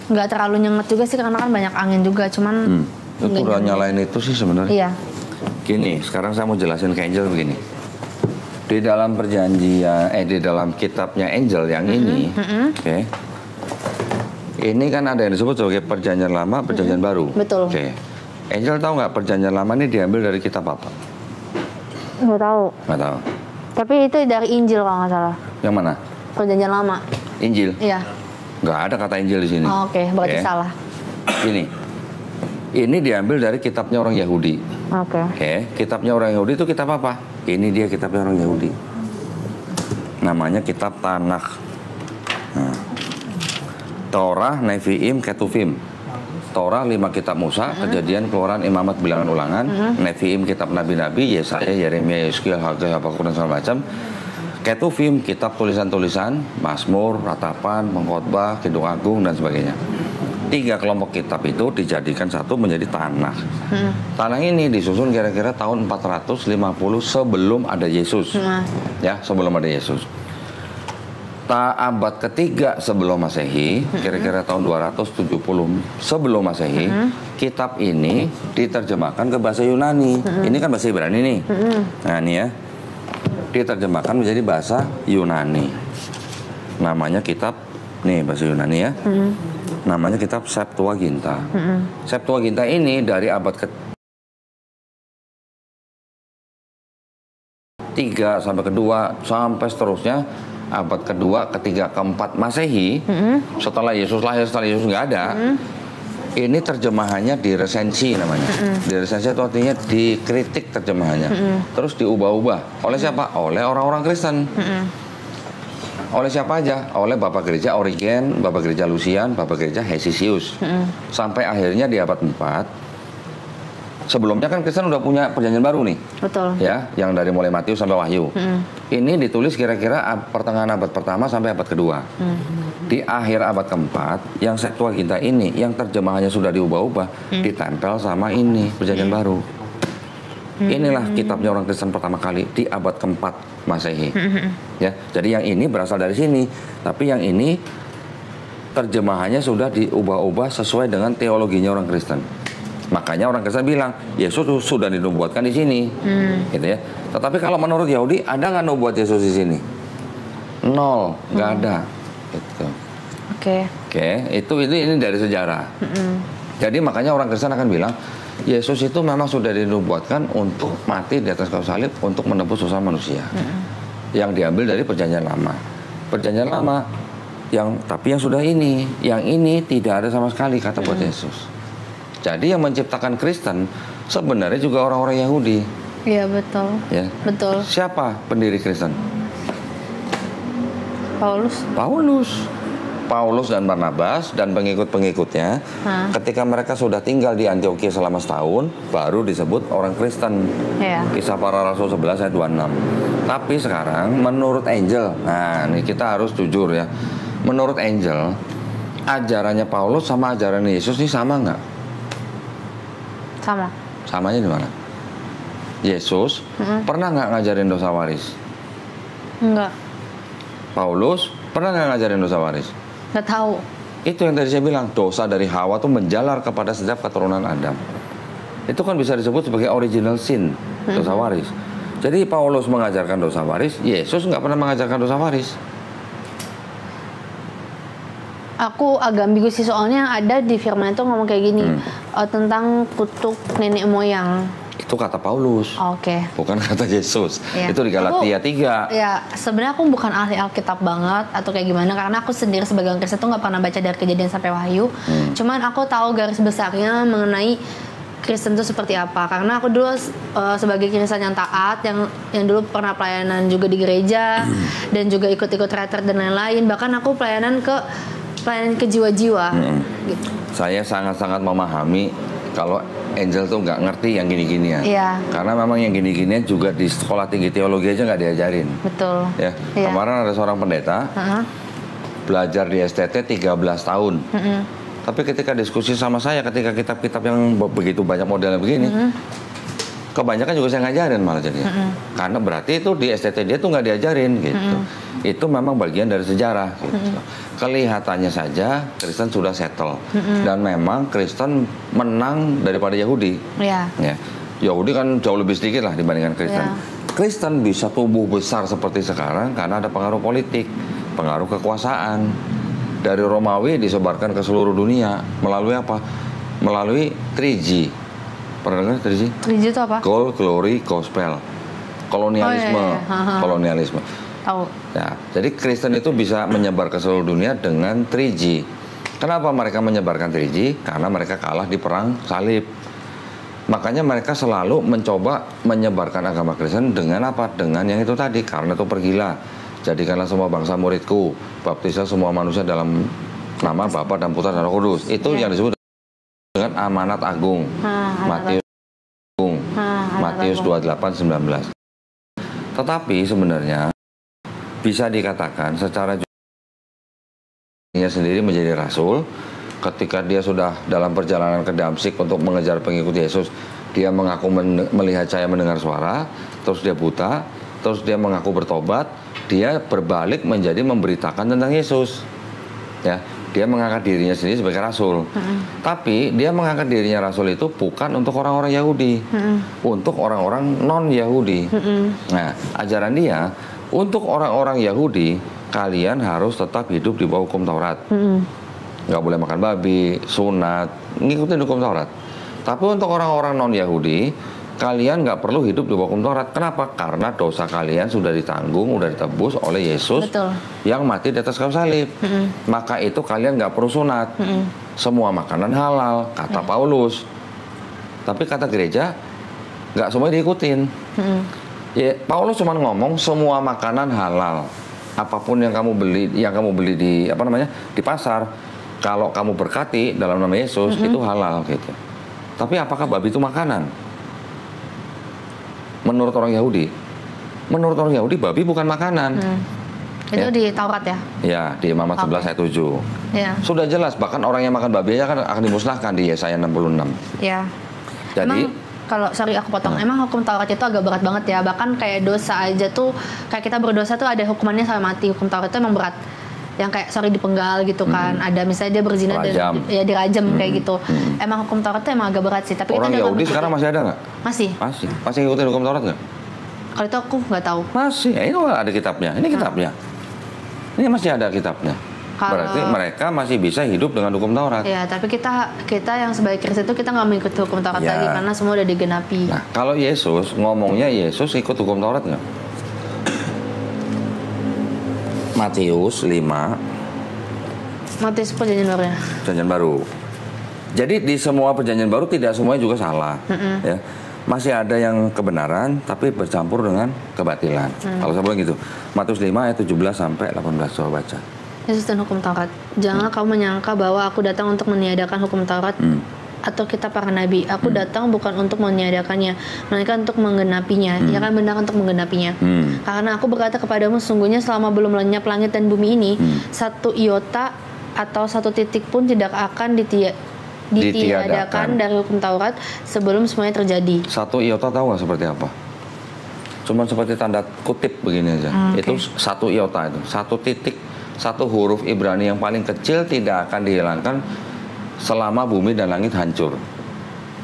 Nggak terlalu nyengat juga sih karena kan banyak angin juga, cuman itu udah nyalain itu sih sebenarnya. Iya. Gini, sekarang saya mau jelasin ke Angel begini. Di dalam perjanjian, di dalam kitabnya Angel yang ini, oke. Ini kan ada yang disebut sebagai Perjanjian Lama, Perjanjian Baru. Betul. Oke. Angel tahu nggak Perjanjian Lama ini diambil dari kitab apa? Nggak tahu. Nggak tahu. Tapi itu dari Injil kalau nggak salah. Yang mana? Perjanjian Lama. Injil? Iya. Nggak ada kata Injil di sini. Oh, Oke, berarti salah. Ini diambil dari kitabnya orang Yahudi. Oke, kitabnya orang Yahudi itu kitab apa? Ini dia kitabnya orang Yahudi. Namanya kitab Tanakh. Nah. Torah, Nevi'im, Ketuvim. Torah 5 kitab Musa, Kejadian, Keluaran, Imamat, Bilangan, Ulangan. Nevi'im kitab nabi-nabi, Yesaya, Yeremia, Yeskiel, Hagai, Habakuk dan segala macam. Ketuvim kitab tulisan-tulisan, Mazmur, Ratapan, Pengkhotbah, Kidung Agung dan sebagainya. 3 kelompok kitab itu dijadikan satu menjadi Tanakh. Tanakh ini disusun kira-kira tahun 450 sebelum ada Yesus. Ya, sebelum ada Yesus. Abad ketiga sebelum Masehi, kira-kira tahun 270 sebelum Masehi, kitab ini diterjemahkan ke bahasa Yunani. Ini kan bahasa Ibrani nih. Nah, ini ya. Diterjemahkan menjadi bahasa Yunani. Namanya kitab bahasa Yunani ya. Namanya kitab Septuaginta. Septuaginta ini dari abad ke-3 sampai ke-2 sampai seterusnya abad ke-2, ke-3, ke-4 Masehi, setelah Yesus lahir, setelah Yesus nggak ada, ini terjemahannya diresensi namanya. Diresensi itu artinya dikritik terjemahannya, terus diubah-ubah. Oleh siapa? Oleh orang-orang Kristen. Oleh siapa aja? Oleh Bapak Gereja Origen, Bapak Gereja Lucian, Bapak Gereja Hesisius. Sampai akhirnya di abad 4. Sebelumnya kan Kristen udah punya Perjanjian Baru nih. Betul. Ya, yang dari mulai Matius sampai Wahyu. Ini ditulis kira-kira pertengahan abad pertama sampai abad kedua. Di akhir abad keempat, yang Septuaginta ini, yang terjemahannya sudah diubah-ubah, ditempel sama ini, Perjanjian Baru. Inilah kitabnya orang Kristen pertama kali di abad keempat Masehi. Ya, jadi yang ini berasal dari sini, tapi yang ini terjemahannya sudah diubah-ubah sesuai dengan teologinya orang Kristen. Makanya orang Kristen bilang Yesus sudah dinubuatkan di sini, gitu ya. Tetapi kalau menurut Yahudi ada nggak nubuat Yesus di sini? 0, nggak ada. Gitu. Oke, ini dari sejarah. Jadi makanya orang Kristen akan bilang Yesus itu memang sudah dinubuatkan untuk mati di atas kayu salib untuk menebus dosa manusia. Yang diambil dari perjanjian lama. Perjanjian lama tapi yang sudah ini, yang ini tidak ada sama sekali kata buat Yesus. Jadi yang menciptakan Kristen sebenarnya juga orang-orang Yahudi. Iya, betul. Ya. Betul. Siapa pendiri Kristen? Paulus dan Barnabas dan pengikut-pengikutnya, ketika mereka sudah tinggal di Antioquia selama setahun, baru disebut orang Kristen. Kisah Para Rasul 11 ayat 26. Tapi sekarang menurut Angel, nah ini kita harus jujur ya, menurut Angel, ajarannya Paulus sama ajaran Yesus ini sama nggak? Sama. Samanya di mana? Yesus pernah nggak ngajarin dosa waris? Enggak. Paulus pernah nggak ngajarin dosa waris? Nggak tahu. Itu yang tadi saya bilang, dosa dari Hawa tuh menjalar kepada setiap keturunan Adam. Itu kan bisa disebut sebagai original sin, dosa waris. Jadi Paulus mengajarkan dosa waris, Yesus nggak pernah mengajarkan dosa waris. Aku agak ambigu sih, soalnya ada di firman itu ngomong kayak gini, tentang kutuk nenek moyang. Itu kata Paulus, bukan kata Yesus. Itu di Galatia 3. Ya, sebenarnya aku bukan ahli Alkitab banget atau kayak gimana, karena aku sendiri sebagai orang Kristen tuh nggak pernah baca dari Kejadian sampai Wahyu. Cuman aku tahu garis besarnya mengenai Kristen itu seperti apa. Karena aku dulu sebagai Kristen yang taat, yang dulu pernah pelayanan juga di gereja dan juga ikut-ikut retret dan lain-lain. Bahkan aku pelayanan ke jiwa-jiwa. Gitu. Saya sangat-sangat memahami kalau Angel tuh nggak ngerti yang gini-ginian. Karena memang yang gini-ginian juga di sekolah tinggi teologi aja nggak diajarin. Betul. Ya. Kemarin ada seorang pendeta belajar di STT 13 tahun. Tapi ketika diskusi sama saya, ketika kitab-kitab yang begitu banyak modelnya begini, kebanyakan juga saya ngajarin malah jadinya. Karena berarti itu di STT dia tuh nggak diajarin gitu. Itu memang bagian dari sejarah gitu. Kelihatannya saja Kristen sudah settle. Dan memang Kristen menang daripada Yahudi. Ya. Yahudi kan jauh lebih sedikit lah dibandingkan Kristen. Kristen bisa tumbuh besar seperti sekarang karena ada pengaruh politik, pengaruh kekuasaan. Dari Romawi disebarkan ke seluruh dunia melalui apa? Melalui 3G. Pernah dengar 3G? 3G itu apa? Gold, Glory, Gospel. Kolonialisme. Kolonialisme. Tahu. Ya, jadi Kristen itu bisa menyebar ke seluruh dunia dengan 3G. Kenapa mereka menyebarkan 3G? Karena mereka kalah di perang salib. Makanya mereka selalu mencoba menyebarkan agama Kristen dengan apa? Dengan yang itu tadi. Karena itu pergilah. Jadikanlah semua bangsa muridku. Baptislah semua manusia dalam nama Bapa dan Putra dan Roh Kudus. Itu yang disebut dengan amanat agung. Matius 28:19. Tetapi sebenarnya bisa dikatakan secara dia sendiri menjadi rasul ketika dia sudah dalam perjalanan ke Damsyik untuk mengejar pengikut Yesus. Dia mengaku melihat cahaya, mendengar suara, terus dia buta, terus dia mengaku bertobat, dia berbalik menjadi memberitakan tentang Yesus. Ya, dia mengangkat dirinya sendiri sebagai rasul. Tapi dia mengangkat dirinya rasul itu bukan untuk orang-orang Yahudi, untuk orang-orang non-Yahudi. Nah, ajaran dia untuk orang-orang Yahudi, kalian harus tetap hidup di bawah hukum Taurat. Nggak boleh makan babi, sunat, ngikutin hukum Taurat. Tapi untuk orang-orang non-Yahudi, kalian nggak perlu hidup di bawah hukum Taurat. Kenapa? Karena dosa kalian sudah ditanggung, sudah ditebus oleh Yesus. Betul. Yang mati di atas kayu salib. Maka itu kalian nggak perlu sunat. Semua makanan halal, kata Paulus. Tapi kata gereja, nggak semua diikutin. Ya, Paulus cuma ngomong semua makanan halal. Apapun yang kamu beli di di pasar, kalau kamu berkati dalam nama Yesus itu halal gitu. Tapi apakah babi itu makanan? Menurut orang Yahudi, babi bukan makanan. Itu di Taurat ya? Ya, di Imamat 11 ayat 7. Ya. Sudah jelas, bahkan orang yang makan babi akan dimusnahkan di Yesaya 66. Ya. Jadi kalau aku potong, emang hukum Taurat itu agak berat banget ya. Bahkan kayak dosa aja tuh, kayak kita berdosa tuh ada hukumannya sampai mati. Hukum Taurat itu emang berat. Yang kayak dipenggal gitu kan. Ada misalnya dia berzina dan ya dirajam kayak gitu. Emang hukum Taurat itu emang agak berat sih. Tapi orang Yahudi sekarang masih ada nggak? Masih. Masih ngikutin hukum Taurat nggak? Kalau itu aku nggak tahu. Masih. Ya, ini ada kitabnya. Ini kitabnya. Ini masih ada kitabnya. Berarti mereka masih bisa hidup dengan hukum Taurat. Ya, tapi kita yang sebagai Kristen itu kita nggak mengikuti hukum Taurat lagi karena semua udah digenapi. Nah, kalau Yesus ngomongnya Yesus ikut hukum Taurat nggak? Matius 5. Matius perjanjian baru ya. Perjanjian baru. Jadi di semua perjanjian baru tidak semuanya juga salah, ya. Masih ada yang kebenaran tapi bercampur dengan kebatilan. Kalau saya bilang gitu. Matius 5 ayat 17 sampai 18 coba baca. Yesus dan hukum Taurat. Janganlah kamu menyangka bahwa aku datang untuk meniadakan hukum Taurat atau kitab para nabi. Aku datang bukan untuk meniadakannya, melainkan untuk menggenapinya. Ya kan, benar, untuk menggenapinya. Karena aku berkata kepadamu, sesungguhnya selama belum lenyap langit dan bumi ini, satu iota atau satu titik pun tidak akan ditiadakan dari hukum Taurat sebelum semuanya terjadi. Satu iota tahu nggak seperti apa? Cuman seperti tanda kutip begini aja. Itu satu iota itu, satu titik. Satu huruf Ibrani yang paling kecil tidak akan dihilangkan selama bumi dan langit hancur.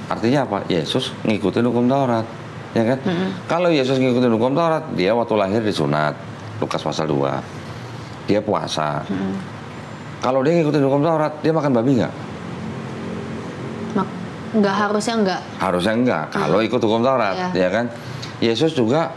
Artinya apa? Yesus ngikutin hukum Taurat, ya kan? Kalau Yesus ngikutin hukum Taurat, dia waktu lahir disunat, Lukas pasal 2. Dia puasa. Kalau dia ngikutin hukum Taurat, dia makan babi nggak? Nggak, harusnya nggak. Harusnya nggak. Kalau ikut hukum Taurat, ya kan? Yesus juga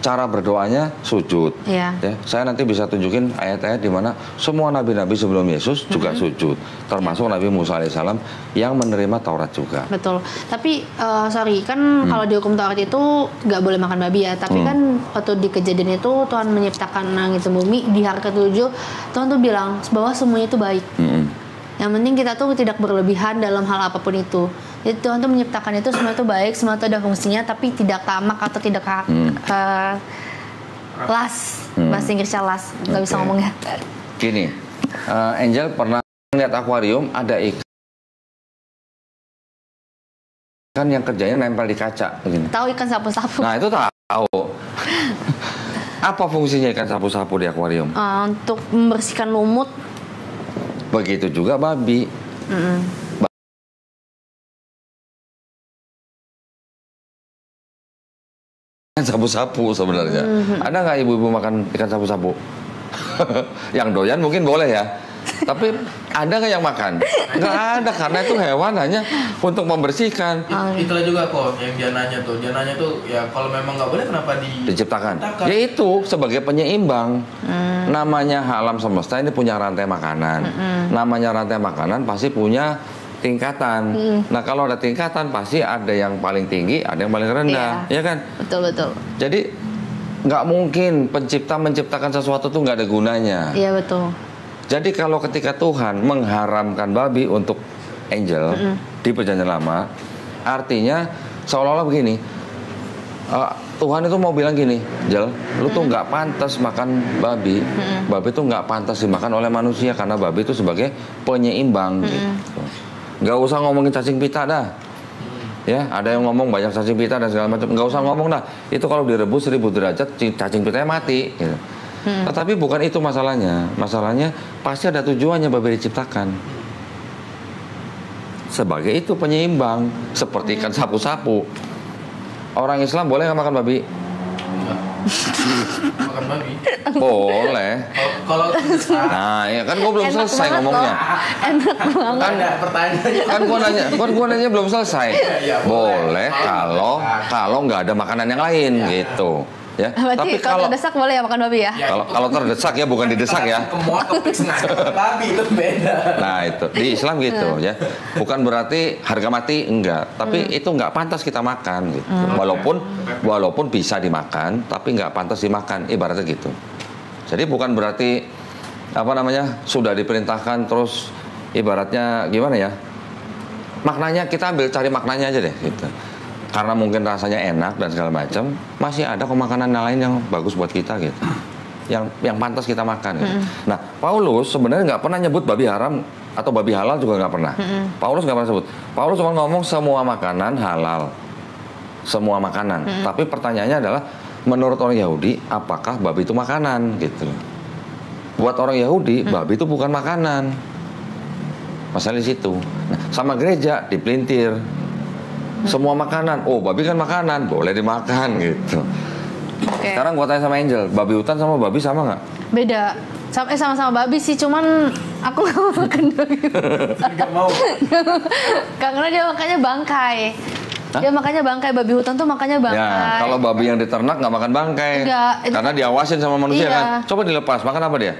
cara berdoanya sujud. Ya, saya nanti bisa tunjukin ayat-ayat di mana semua nabi-nabi sebelum Yesus juga sujud, termasuk Nabi Musa alaihissalam yang menerima Taurat juga. Betul. Tapi sorry, kan kalau di hukum Taurat itu nggak boleh makan babi ya. Tapi kan waktu di Kejadian itu Tuhan menciptakan langit dan bumi, di hari ke-7 Tuhan tuh bilang bahwa semuanya itu baik. Yang penting kita tuh tidak berlebihan dalam hal apapun itu. Jadi Tuhan tuh menciptakan itu semua itu baik, semua itu ada fungsinya, tapi tidak tamak atau tidak las. Bahasa Inggrisnya las, nggak bisa ngomongnya. Gini, Angel pernah lihat akuarium ada ikan yang kerjanya nempel di kaca. Begini. Tahu ikan sapu-sapu? Nah itu tahu. Apa fungsinya ikan sapu-sapu di akuarium? Untuk membersihkan lumut. Begitu juga babi. Sapu-sapu sebenarnya. Ada nggak ibu-ibu makan ikan sapu-sapu? Yang doyan mungkin boleh ya. Tapi ada nggak yang makan? Nggak ada, karena itu hewan hanya untuk membersihkan. Itulah juga kok yang dia nanya tuh. Dia nanya tuh ya kalau memang nggak boleh kenapa diciptakan? Ya itu sebagai penyeimbang. Namanya alam semesta ini punya rantai makanan. Namanya rantai makanan pasti punya tingkatan. Nah kalau ada tingkatan pasti ada yang paling tinggi, ada yang paling rendah, ya kan? Betul. Jadi nggak mungkin pencipta menciptakan sesuatu tuh nggak ada gunanya. Iya betul. Jadi kalau ketika Tuhan mengharamkan babi untuk Angel di Perjanjian Lama, artinya seolah-olah begini, Tuhan itu mau bilang gini, Angel, lu tuh nggak pantas makan babi. Babi tuh nggak pantas dimakan oleh manusia karena babi itu sebagai penyeimbang. Gitu. Nggak usah ngomongin cacing pita dah. Ya, ada yang ngomong banyak cacing pita dan segala macam. Nggak usah ngomong dah. Itu kalau direbus 1000 derajat cacing pitanya mati. Gitu. Tetapi bukan itu masalahnya. Masalahnya pasti ada tujuannya babi diciptakan. Sebagai itu penyeimbang, seperti ikan sapu-sapu. Orang Islam boleh nggak makan babi? Makan babi? Boleh. Kalau nah, ya kan gua belum selesai ngomongnya. Enak banget. Kan ada pertanyaan. Kan gua nanya belum selesai. Boleh kalau nggak ada makanan yang lain gitu. Ya. Berarti tapi kalau terdesak boleh ya makan babi ya? Kalau terdesak ya, bukan didesak ya. Babi itu beda. Nah itu di Islam gitu ya. Bukan berarti harga mati, enggak. Tapi itu nggak pantas kita makan gitu. Walaupun bisa dimakan, tapi nggak pantas dimakan. Ibaratnya gitu. Jadi bukan berarti sudah diperintahkan terus ibaratnya gimana ya? Maknanya kita cari maknanya aja deh gitu. Karena mungkin rasanya enak dan segala macam, masih ada kok makanan lain yang bagus buat kita gitu, yang pantas kita makan gitu. Nah Paulus sebenarnya nggak pernah nyebut babi haram atau babi halal juga nggak pernah. Paulus nggak pernah sebut. Paulus cuma ngomong semua makanan halal, semua makanan. Tapi pertanyaannya adalah menurut orang Yahudi apakah babi itu makanan gitu. Buat orang Yahudi babi itu bukan makanan. Masalah di situ. Nah, sama gereja dipelintir. Semua makanan, babi kan makanan, boleh dimakan gitu. Sekarang gua tanya sama Angel, babi hutan sama babi sama nggak? Beda. Sama-sama babi sih, cuman aku nggak mau makan babi. Nggak mau. Karena dia makannya bangkai. Hah? Dia makannya bangkai, babi hutan tuh makannya bangkai. Ya, kalau babi yang diternak nggak makan bangkai. Enggak. Karena diawasin sama manusia Iya. kan. Coba dilepas, makan apa dia?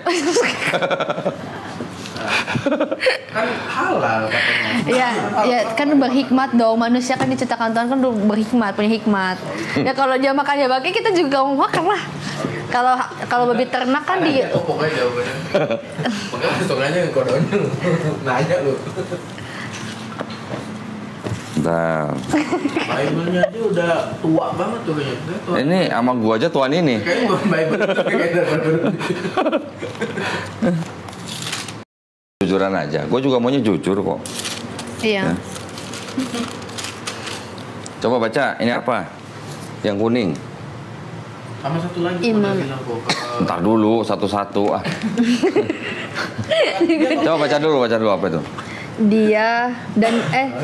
Kan halal katanya. Iya, ya kan berhikmat dong. Manusia kan diciptakan Tuhan kan berhikmat, punya hikmat. Ya kalau dia makannya bangkai, kita juga mau makan lah. Kalau babi ternak kan di Oh, pokoknya jawabannya. Makanya langsung nanya ke kodonya. Nanya lu. Bentar. Bible-nya aja udah tua banget tuh kayaknya. Ini sama gua aja tuan ini. Kayaknya bukan Bible itu kayaknya baru. Jujuran aja. Gue juga maunya jujur kok. Iya. Ya. Coba baca, ini apa? Yang kuning. Sama satu lagi Imam. udah bilang kok. Ntar dulu, satu-satu. Ah. Coba baca dulu apa itu? Dia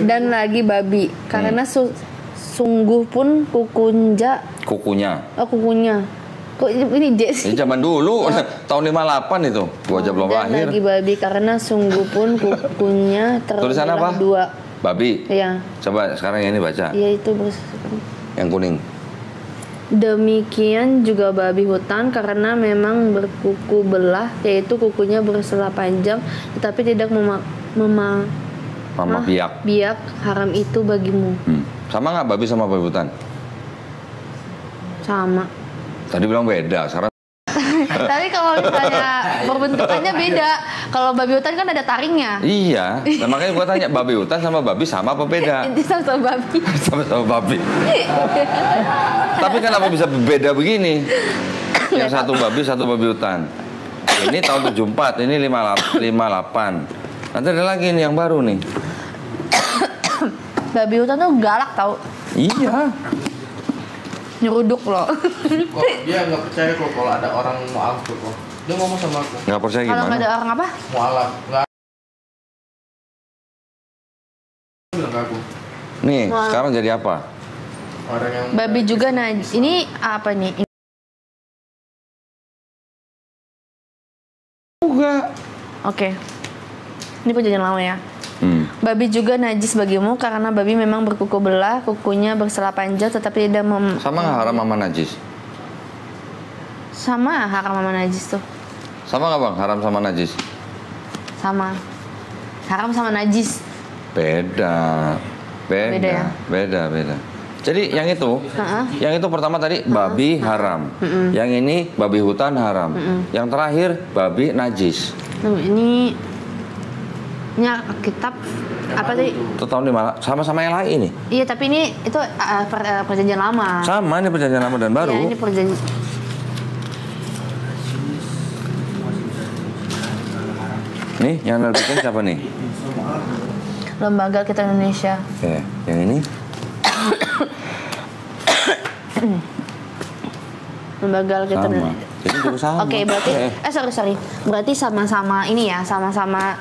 dan lagi babi karena sungguh pun kukunya. Kok ini Jess? Ini zaman dulu, tahun 58 itu. Gua aja belum Dan lahir. lagi babi karena sungguh pun kukunya Tulisan terbelah apa? 2. Babi. Iya. Coba sekarang yang ini baca. Iya itu Yang kuning. Demikian juga babi hutan karena memang berkuku belah, yaitu kukunya bersela panjang, tetapi tidak Mama biak. biak, haram itu bagimu. Sama nggak babi sama babi hutan? Sama. Tadi bilang beda, sekarang Tapi kalau misalnya perbentukannya beda. Kalau babi hutan kan ada taringnya. iya. Nah, makanya gua tanya, babi hutan sama babi sama apa beda? Inti sama babi. Sama-sama babi. Tapi kenapa bisa beda begini? Yang satu babi hutan. Ini tahun 74, ini 58. Nanti ada lagi nih yang baru nih. Babi hutan tuh galak tau. Iya. Nyeruduk loh. Kok dia nggak percaya kok kalau ada orang mualaf tuh kok. Dia ngomong sama aku. Nggak percaya Kalau nggak gimana? ada orang apa? Mualaf. Nggak. Bilang ke aku. Nih, Wah. sekarang jadi apa? Orang yang Babi juga najis. Ini apa nih? Juga. Oke. Ini perjanjian lama ya. Babi juga najis bagimu karena babi memang berkuku belah, kukunya bersela panjang tetapi tidak Sama nggak haram sama najis? sama haram sama najis tuh. Sama nggak bang, haram sama najis? Sama. Haram sama najis. Beda. Beda ya? Beda. Jadi yang itu, yang itu pertama tadi babi haram. Yang ini babi hutan haram. Yang terakhir babi najis. Ini kitab apa tadi? Itu tahun 5 sama-sama yang lain ini. Iya, tapi ini itu perjanjian lama. Sama, ini perjanjian lama dan baru. Iya, ini perjanjian. Nih, yang nerbitin siapa nih? Lembaga Kita Indonesia. Oke, yang ini? Lembaga Kita Sama. Indonesia. Jadi juga sama. Oke, berarti sorry. Berarti sama-sama ini ya, sama-sama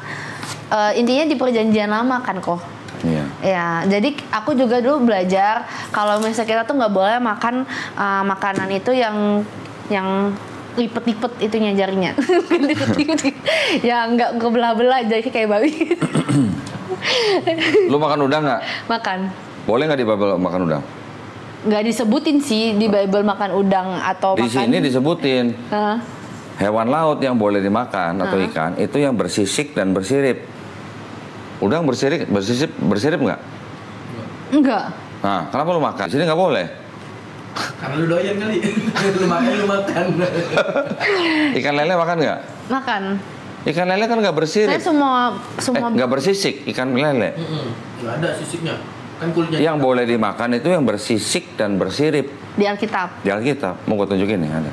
intinya di perjanjian lama kan kok. Iya. Ya, jadi aku juga dulu belajar kalau misalnya kita tuh nggak boleh makan makanan itu yang lipet-lipet itunya jarinya. Lipet-lipet. Ya nggak kebelah-belah jadi kayak babi. Lu makan udang nggak? Makan. Boleh nggak di Bible makan udang? Nggak disebutin sih di Bible makan udang atau Di makan. sini disebutin. Hah? Hewan laut yang boleh dimakan atau ikan itu yang bersisik dan bersirip. Udang bersirip nggak? Enggak. Nah, kenapa lu makan? Di sini nggak boleh. karena lu doyan kali. Lu makan. Ikan lele makan nggak? Makan. Ikan lele kan nggak bersirip. Saya semua Nggak bersisik ikan lele. Nggak ada sisiknya. Kan kulitnya. Yang boleh dimakan itu yang bersisik dan bersirip. di Alkitab. Di Alkitab, mau gue tunjukin nih ada.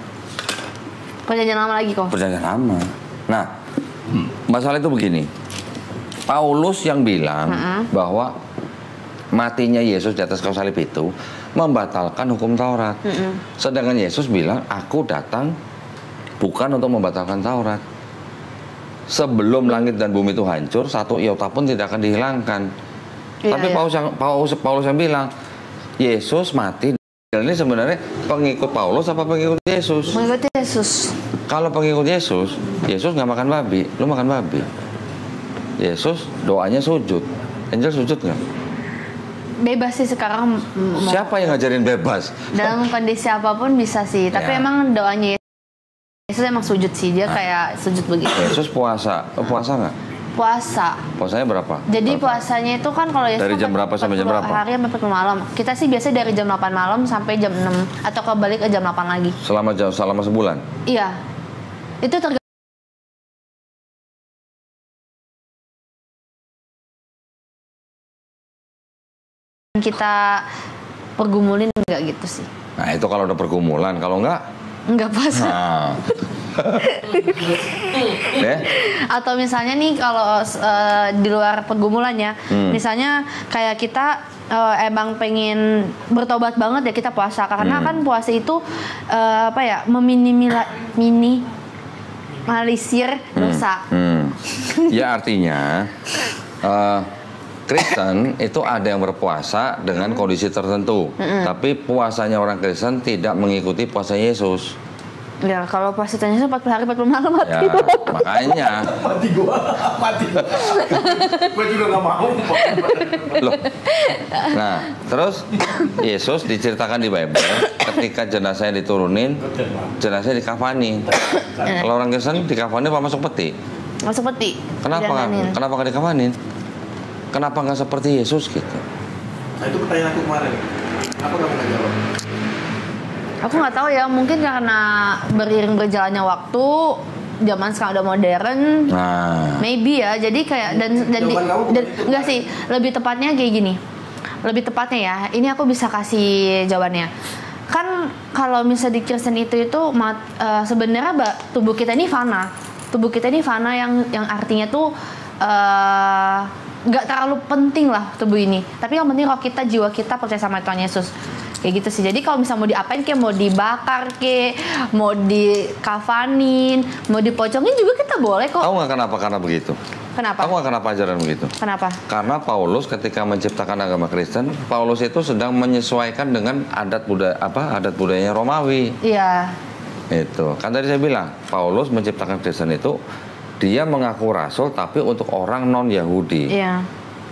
Perjanjian lama lagi kok. Perjanjian lama. Nah, masalah itu begini. Paulus yang bilang bahwa matinya Yesus di atas kayu salib itu membatalkan hukum Taurat. Sedangkan Yesus bilang, aku datang bukan untuk membatalkan Taurat. Sebelum langit dan bumi itu hancur, satu iota pun tidak akan dihilangkan. Iya, Tapi iya. Paulus yang bilang, Yesus mati ini sebenarnya pengikut Paulus apa pengikut Yesus? Pengikut Yesus. Kalau pengikut Yesus, Yesus nggak makan babi, lu makan babi. Yesus doanya sujud, Angel sujud nggak? Bebas sih sekarang. Siapa yang ngajarin bebas? Dalam kondisi apapun bisa sih, tapi emang doanya Yesus emang sujud sih, dia kayak sujud begitu. Yesus puasa nggak? Puasa. Puasanya berapa? Jadi puasanya itu kan kalau Yesus dari jam berapa sampai jam berapa? Hari sampai 40 malam. Kita sih biasanya dari jam 8 malam sampai jam 6 atau kebalik ke jam 8 lagi. Selama sebulan? Iya. Itu tergantung kita pergumulin enggak gitu sih. Nah, itu kalau udah pergumulan, kalau enggak puasa. Nah. Atau misalnya nih kalau di luar pergumulannya, misalnya kayak kita emang pengen bertobat banget ya, kita puasa karena kan puasa itu meminimalisir dosa. Ya artinya Kristen itu ada yang berpuasa dengan kondisi tertentu, tapi puasanya orang Kristen tidak mengikuti puasa Yesus. Ya, kalau puasa Yesus 40 hari 40 malam mati. Ya, makanya. Mati gua. Gua juga nggak mau. Loh. Nah, terus Yesus diceritakan di Bible ketika jenazahnya diturunin, jenazahnya dikafani. Kalau orang Kristen dikafani apa masuk peti? Masuk peti. Kenapa nggak dikafanin? Kenapa nggak seperti Yesus gitu? Nah, itu pertanyaan aku kemarin. Apa kamu nggak jawab? Aku nggak tahu ya, mungkin karena beriring berjalannya waktu, zaman sekarang udah modern, maybe ya. Jadi kayak dan enggak sih, lebih tepatnya kayak gini. Lebih tepatnya ya, ini aku bisa kasih jawabannya. Kan kalau misalnya di Kristen itu sebenarnya tubuh kita ini fana. Tubuh kita ini fana yang artinya tuh nggak terlalu penting lah tubuh ini. Tapi yang penting roh kita, jiwa kita percaya sama Tuhan Yesus. Kayak gitu sih. Jadi kalau misalnya mau diapain kayak mau dibakar mau dikafanin, mau dipocongin juga kita boleh kok. Tahu nggak kenapa? Karena begitu. Kenapa? Tahu nggak kenapa ajaran begitu? Kenapa? Karena Paulus ketika menciptakan agama Kristen, Paulus itu sedang menyesuaikan dengan adat budayanya Romawi. Iya. Itu. Kan tadi saya bilang, Paulus menciptakan Kristen itu dia mengaku rasul tapi untuk orang non Yahudi. Iya.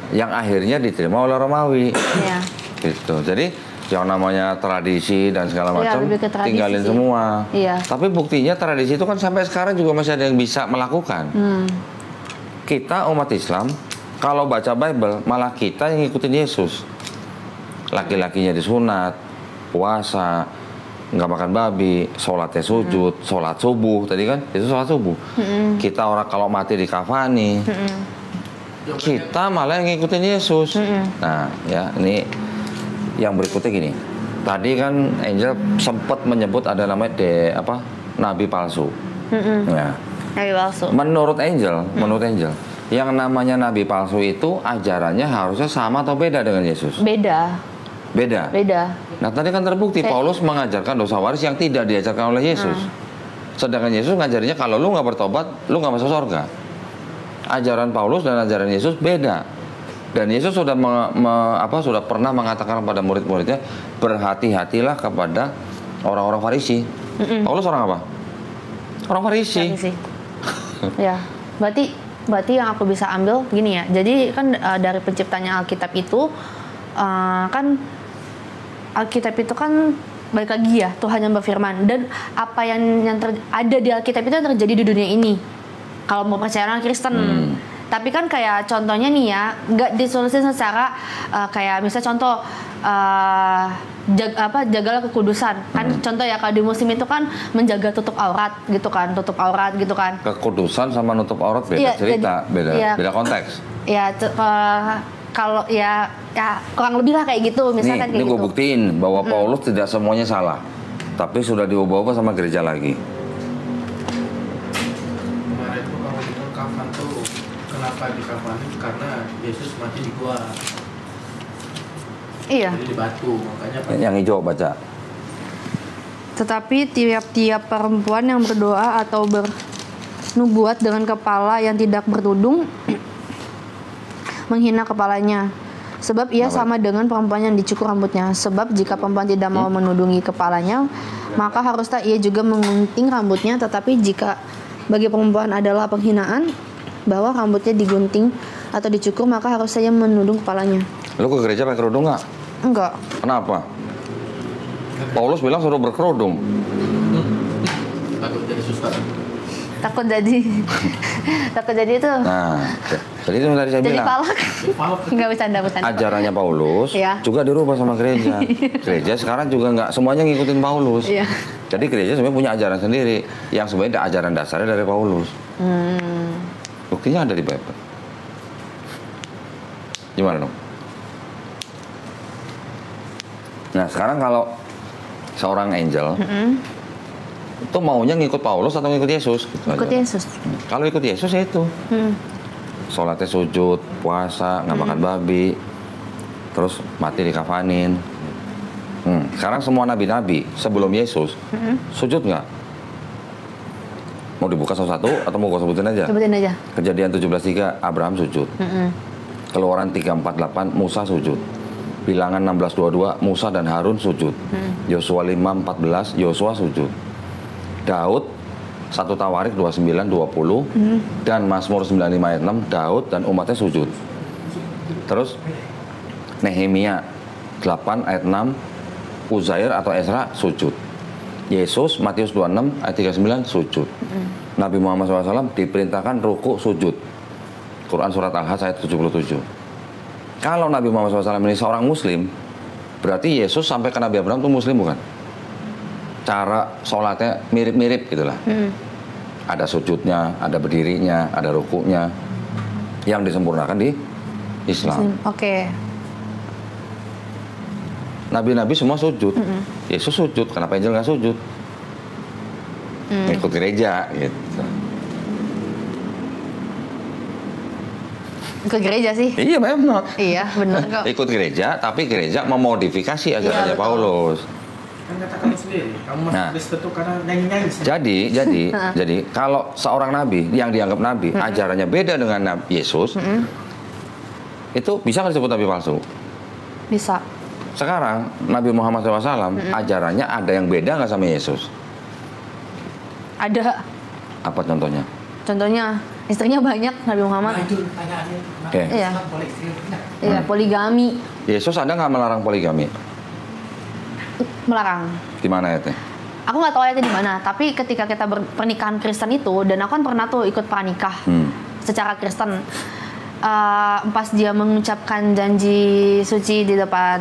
Yang akhirnya diterima oleh Romawi. Iya. Gitu. Jadi yang namanya tradisi dan segala macam tinggalin sih semua. Iya. Tapi buktinya tradisi itu kan sampai sekarang juga masih ada yang bisa melakukan. Kita umat Islam kalau baca Bible malah kita yang ngikutin Yesus. Laki-lakinya disunat, puasa, nggak makan babi, sholatnya sujud, sholat subuh tadi kan itu sholat subuh. Kita orang kalau mati dikafani, kita malah yang ngikutin Yesus. Nah ya ini. Yang berikutnya gini, tadi kan Angel sempat menyebut ada namanya nabi palsu. Ya. Nabi palsu. Menurut Angel, yang namanya nabi palsu itu ajarannya harusnya sama atau beda dengan Yesus? Beda. Nah tadi kan terbukti Paulus mengajarkan dosa waris yang tidak diajarkan oleh Yesus. Sedangkan Yesus ngajarnya kalau lu nggak bertobat, lu nggak masuk surga. Ajaran Paulus dan ajaran Yesus beda. Dan Yesus sudah sudah pernah mengatakan kepada murid-muridnya, berhati-hatilah kepada orang-orang Farisi. Paulus orang apa? Orang Farisi. Ya, berarti yang aku bisa ambil gini ya. Jadi kan dari penciptanya Alkitab itu kan Alkitab itu kan balik lagi ya, Tuhan yang berfirman, dan apa yang ada di Alkitab itu yang terjadi di dunia ini. Kalau mau percaya orang Kristen. Tapi kan kayak contohnya nih ya, nggak disolusi secara kayak misalnya contoh jagalah kekudusan. Kan contoh ya kalau di muslim itu kan menjaga tutup aurat gitu kan. Kekudusan sama nutup aurat beda cerita, beda konteks. Ya kalau ya kurang lebih lah kayak gitu misalkan ini gue buktiin bahwa Paulus tidak semuanya salah. Tapi sudah diubah-ubah sama gereja lagi. Kenapa dikafani? Karena Yesus mati di gua. Iya. Jadi di batu, makanya. Yang hijau baca. Tetapi tiap-tiap perempuan yang berdoa atau bernubuat dengan kepala yang tidak bertudung menghina kepalanya. Sebab ia sama dengan perempuan yang dicukur rambutnya. Sebab jika perempuan tidak mau menudungi kepalanya, maka haruslah ia juga mengunting rambutnya. Tetapi jika bagi perempuan adalah penghinaan bahwa rambutnya digunting atau dicukur, maka harus saja menudung kepalanya. Lu ke gereja pakai kerudung nggak? Enggak. Kenapa? Paulus bilang suruh berkerudung. Takut jadi suster. Takut jadi takut jadi itu. Nah, jadi itu tadi saya jadi bilang. palak. Enggak bercanda. Ajarannya Paulus ya. juga dirubah sama gereja. Gereja sekarang juga nggak semuanya ngikutin Paulus. Ya. Jadi gereja sebenarnya punya ajaran sendiri yang sebenarnya ajaran dasarnya dari Paulus. Buktinya ada di Bible. Gimana dong? Nah sekarang kalau seorang angel itu maunya ngikut Paulus atau ngikut Yesus? Gitu ikut aja. Yesus. Kalau ikut Yesus ya itu. Sholatnya sujud, puasa, nggak makan babi, terus mati dikafanin. Sekarang semua nabi-nabi sebelum Yesus sujud nggak? Mau dibuka satu-satu atau mau gue sebutin aja? Sebutin aja. Kejadian 17:3 Abraham sujud. Keluaran 3:48 Musa sujud. Bilangan 16:22 Musa dan Harun sujud. Yosua 5:14 Yosua sujud. Daud 1 Tawarik 29:20 dan Mazmur 95 ayat 6 Daud dan umatnya sujud. Terus Nehemia 8 ayat 6 Uzair atau Ezra sujud. Yesus Matius 26 ayat 39 sujud. Nabi Muhammad SAW diperintahkan ruku sujud. Quran surat Al-Hajj ayat 77. Kalau Nabi Muhammad SAW ini seorang muslim, berarti Yesus sampai ke Nabi Abraham itu muslim bukan? Cara sholatnya mirip-mirip gitulah. Ada sujudnya, ada berdirinya, ada rukunya. Yang disempurnakan di Islam. Oke. Nabi-nabi semua sujud. Yesus sujud, kenapa angel nggak sujud? Ikut gereja gitu. Ikut gereja sih. Iya memang. Iya benar kok. Ikut gereja, tapi gereja memodifikasi ajarannya Paulus. Kan kata kamu sendiri, kamu masuk Kristen tuh karena nyanyi-nyanyi. Jadi kalau seorang nabi yang dianggap nabi, ajarannya beda dengan Yesus, itu bisa nggak disebut nabi palsu? Bisa. Sekarang Nabi Muhammad SAW ajarannya ada yang beda nggak sama Yesus? Ada. Apa contohnya? Contohnya istrinya banyak Nabi Muhammad. Nah, itu pertanyaannya. Iya. Iya, poligami. Yesus ada nggak melarang poligami? Melarang. Di mana ayatnya? Aku nggak tahu ayatnya di mana, tapi ketika kita pernikahan Kristen itu, dan aku kan pernah tuh ikut pranikah secara Kristen. Pas dia mengucapkan janji suci di depan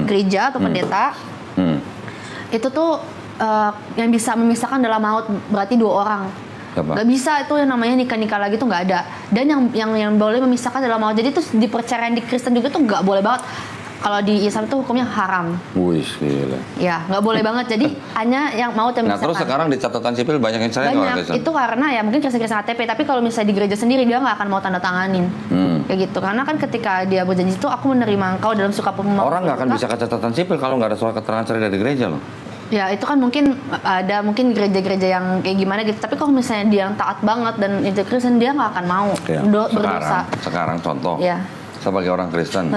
gereja atau pendeta, itu tuh yang bisa memisahkan dalam maut berarti 2 orang. Gak bisa itu yang namanya nikah lagi tuh nggak ada. Dan yang boleh memisahkan dalam maut, jadi tuh di perceraian di Kristen juga tuh nggak boleh banget. Kalau di Islam tuh hukumnya haram. Wih, gila. Ya, nggak boleh banget. Jadi hanya yang maut yang Nah, terus sekarang di catatan sipil banyak yang cerai orang Kristen? Itu karena ya mungkin Kristen-Kristen KTP, tapi kalau misalnya di gereja sendiri dia nggak akan mau tanda tanganin. Kayak gitu. Karena kan ketika dia berjanji itu aku menerima engkau dalam suka pemau. Orang nggak akan bisa ke catatan sipil kalau nggak ada surat keterangan cerai dari gereja loh. Ya itu kan mungkin ada gereja-gereja yang kayak gimana gitu. Tapi kalau misalnya dia yang taat banget dan itu Kristen, dia nggak akan mau berdosa. Sekarang contoh, ya. Sebagai orang Kristen,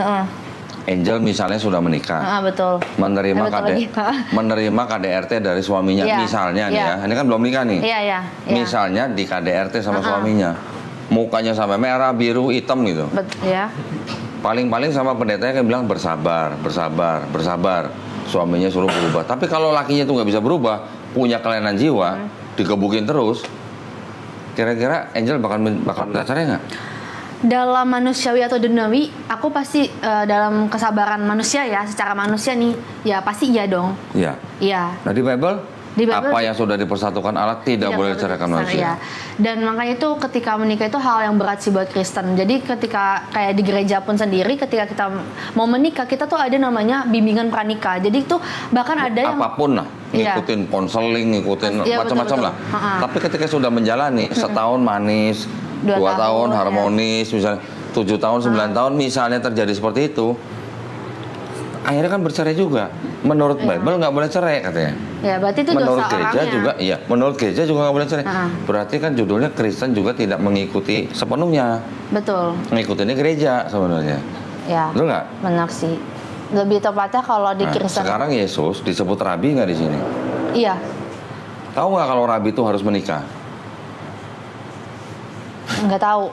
Angel misalnya sudah menikah, betul. menerima menerima KDRT dari suaminya, misalnya nih ya, ini kan belum nikah nih, misalnya di KDRT sama suaminya, mukanya sampai merah, biru, hitam gitu, paling-paling sama pendetanya kan bilang bersabar, suaminya suruh berubah, tapi kalau lakinya tuh nggak bisa berubah, punya kelainan jiwa, digebukin terus, kira-kira Angel bakal minta cerai nggak? Dalam manusiawi atau duniawi, aku pasti dalam kesabaran manusia ya, secara manusia nih, ya pasti iya dong. Iya. Iya. Nah di Bible, apa yang sudah dipersatukan Allah tidak boleh diceraikan manusia. Ya. Dan makanya itu ketika menikah itu hal yang berat sih buat Kristen. Jadi ketika kayak di gereja pun sendiri, ketika kita mau menikah, kita tuh ada namanya bimbingan pranikah. Jadi itu bahkan ada yang apapun lah, ngikutin konseling, ngikutin macam-macam lah. Tapi ketika sudah menjalani setahun manis, 2 tahun harmonis, misalnya 7 tahun, 9 tahun, misalnya terjadi seperti itu, akhirnya kan bercerai juga. Menurut Bible nggak boleh cerai katanya. Ya, berarti itu menurut dosa gereja orangnya. juga, iya. Menurut gereja juga nggak boleh cerai. Berarti kan judulnya Kristen juga tidak mengikuti sepenuhnya. Betul. Ngikutinnya gereja sebenarnya. Ya. Betul nggak? Benar sih. Lebih tepatnya kalau di Kristen. Sekarang Yesus disebut rabi nggak di sini? Iya. Tahu nggak kalau rabi itu harus menikah? Nggak tahu.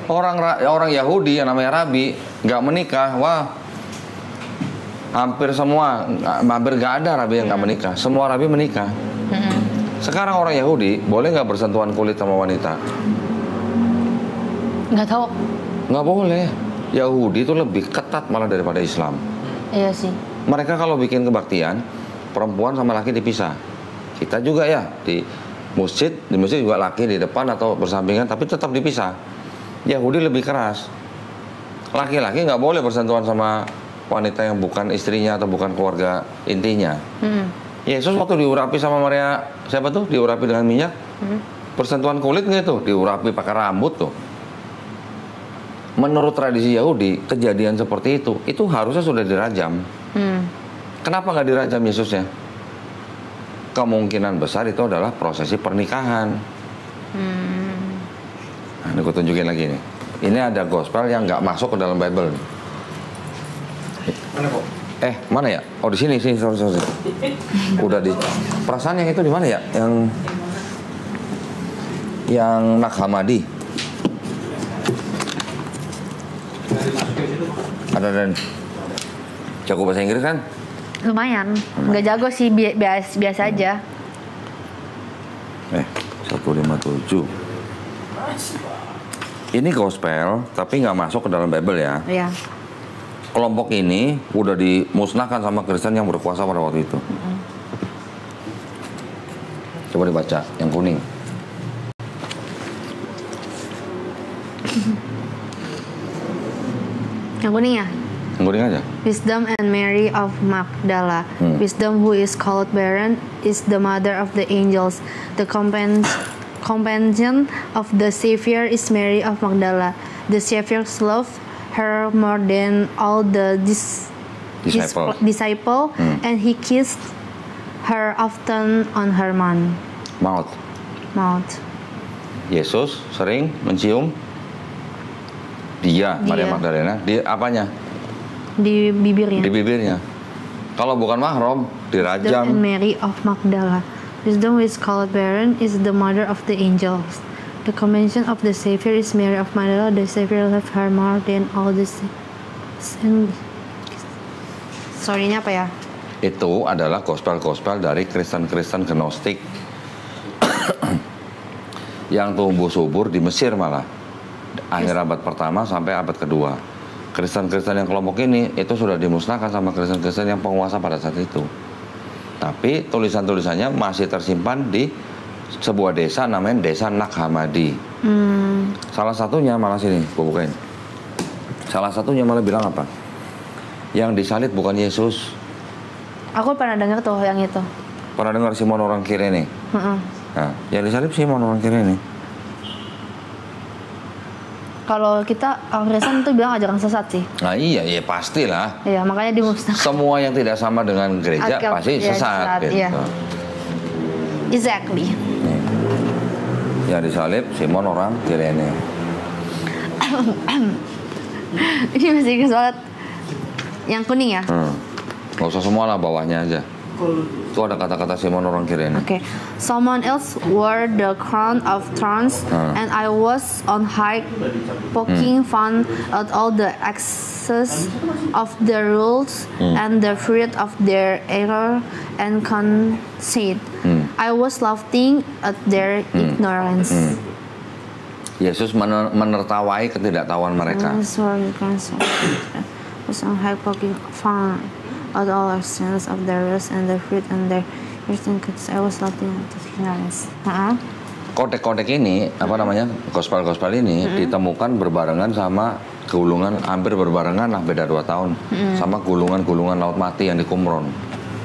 Orang Yahudi yang namanya rabi nggak menikah, wah hampir nggak ada rabi yang nggak menikah. Semua rabi menikah. Sekarang orang Yahudi boleh nggak bersentuhan kulit sama wanita? Nggak tahu. Nggak boleh. Yahudi itu lebih ketat malah daripada Islam. Iya sih. Mereka kalau bikin kebaktian, perempuan sama laki dipisah. Kita juga ya di masjid juga laki di depan atau bersampingan, tapi tetap dipisah. Yahudi lebih keras. Laki-laki nggak boleh bersentuhan sama wanita yang bukan istrinya atau bukan keluarga intinya. Yesus waktu diurapi sama Maria, siapa tuh? Diurapi dengan minyak. Bersentuhan kulit nggak tuh? Diurapi pakai rambut tuh. Menurut tradisi Yahudi, kejadian seperti itu harusnya sudah dirajam. Kenapa nggak dirajam Yesusnya? Kemungkinan besar itu adalah prosesi pernikahan. Nah, ini gue tunjukin lagi nih. Ini ada gospel yang nggak masuk ke dalam Bible. Mana kok? Mana ya? Oh di sini, sorry. Udah di. Perasaan yang itu di mana ya? Yang Nag Hammadi. Ada dan jago bahasa Inggris kan? Lumayan. Nggak jago sih, biasa aja. 157. Ini gospel, tapi nggak masuk ke dalam Bible ya. Iya. Kelompok ini udah dimusnahkan sama Kristen yang berkuasa pada waktu itu. Coba dibaca, yang kuning. Yang kuning ya? Yang kuning aja. Wisdom and Mary of Magdala. Wisdom, who is called barren, is the mother of the angels. The companion of the Savior is Mary of Magdala. The Savior loved her more than all the disciple, and he kissed her often on her mouth. Yesus sering mencium dia. Maria Magdalena, di apanya? Di bibirnya. Di bibirnya. Kalau bukan mahram, dirajam. And Mary of Magdala. Wisdom, who is called barren, is the mother of the angels. The convention of the Savior is Mary of Magdala. The Savior loved her more than all the Story-nya apa ya? Itu adalah gospel-gospel dari Kristen-Kristen Gnostik yang tumbuh subur di Mesir malah. Akhir abad pertama sampai abad kedua. Kristen-Kristen yang kelompok ini itu sudah dimusnahkan sama Kristen-Kristen yang penguasa pada saat itu. Tapi tulisan-tulisannya masih tersimpan di sebuah desa namanya Desa Nag Hammadi. Salah satunya malah sini, gue bukain. Salah satunya malah bilang apa? Yang disalib bukan Yesus. Aku pernah dengar tuh yang itu. Pernah dengar Simon orang Kirene? Nah, yang disalib Simon orang Kirene. Kalau kita orang Kristen tuh bilang ajaran sesat sih. Nah iya pastilah. Iya, makanya dimusnahkan. Semua yang tidak sama dengan gereja pasti sesat. Gitu. Iya. Exactly. Yang disalib Simon orang Kirene. Ini masih ingat banget. Yang kuning ya? Gak usah semua lah, bawahnya aja. Itu ada kata-kata Simon orang Kirene. Okay. Someone else wore the crown of thorns, and I was on high, poking fun at all the excess of the rules and the fruit of their error and conceit. I was laughing at their ignorance. Yesus menertawai ketidaktahuan mereka. Was on high, poking fun at all our sins of their rest and their fruit and their Christian kids. I was laughing at the ignorance. Kodek-kodek ini, apa namanya, gospel-gospel ini ditemukan berbarengan sama gulungan, hampir berbarengan lah, beda 2 tahun, sama gulungan-gulungan Laut Mati yang di Qumran.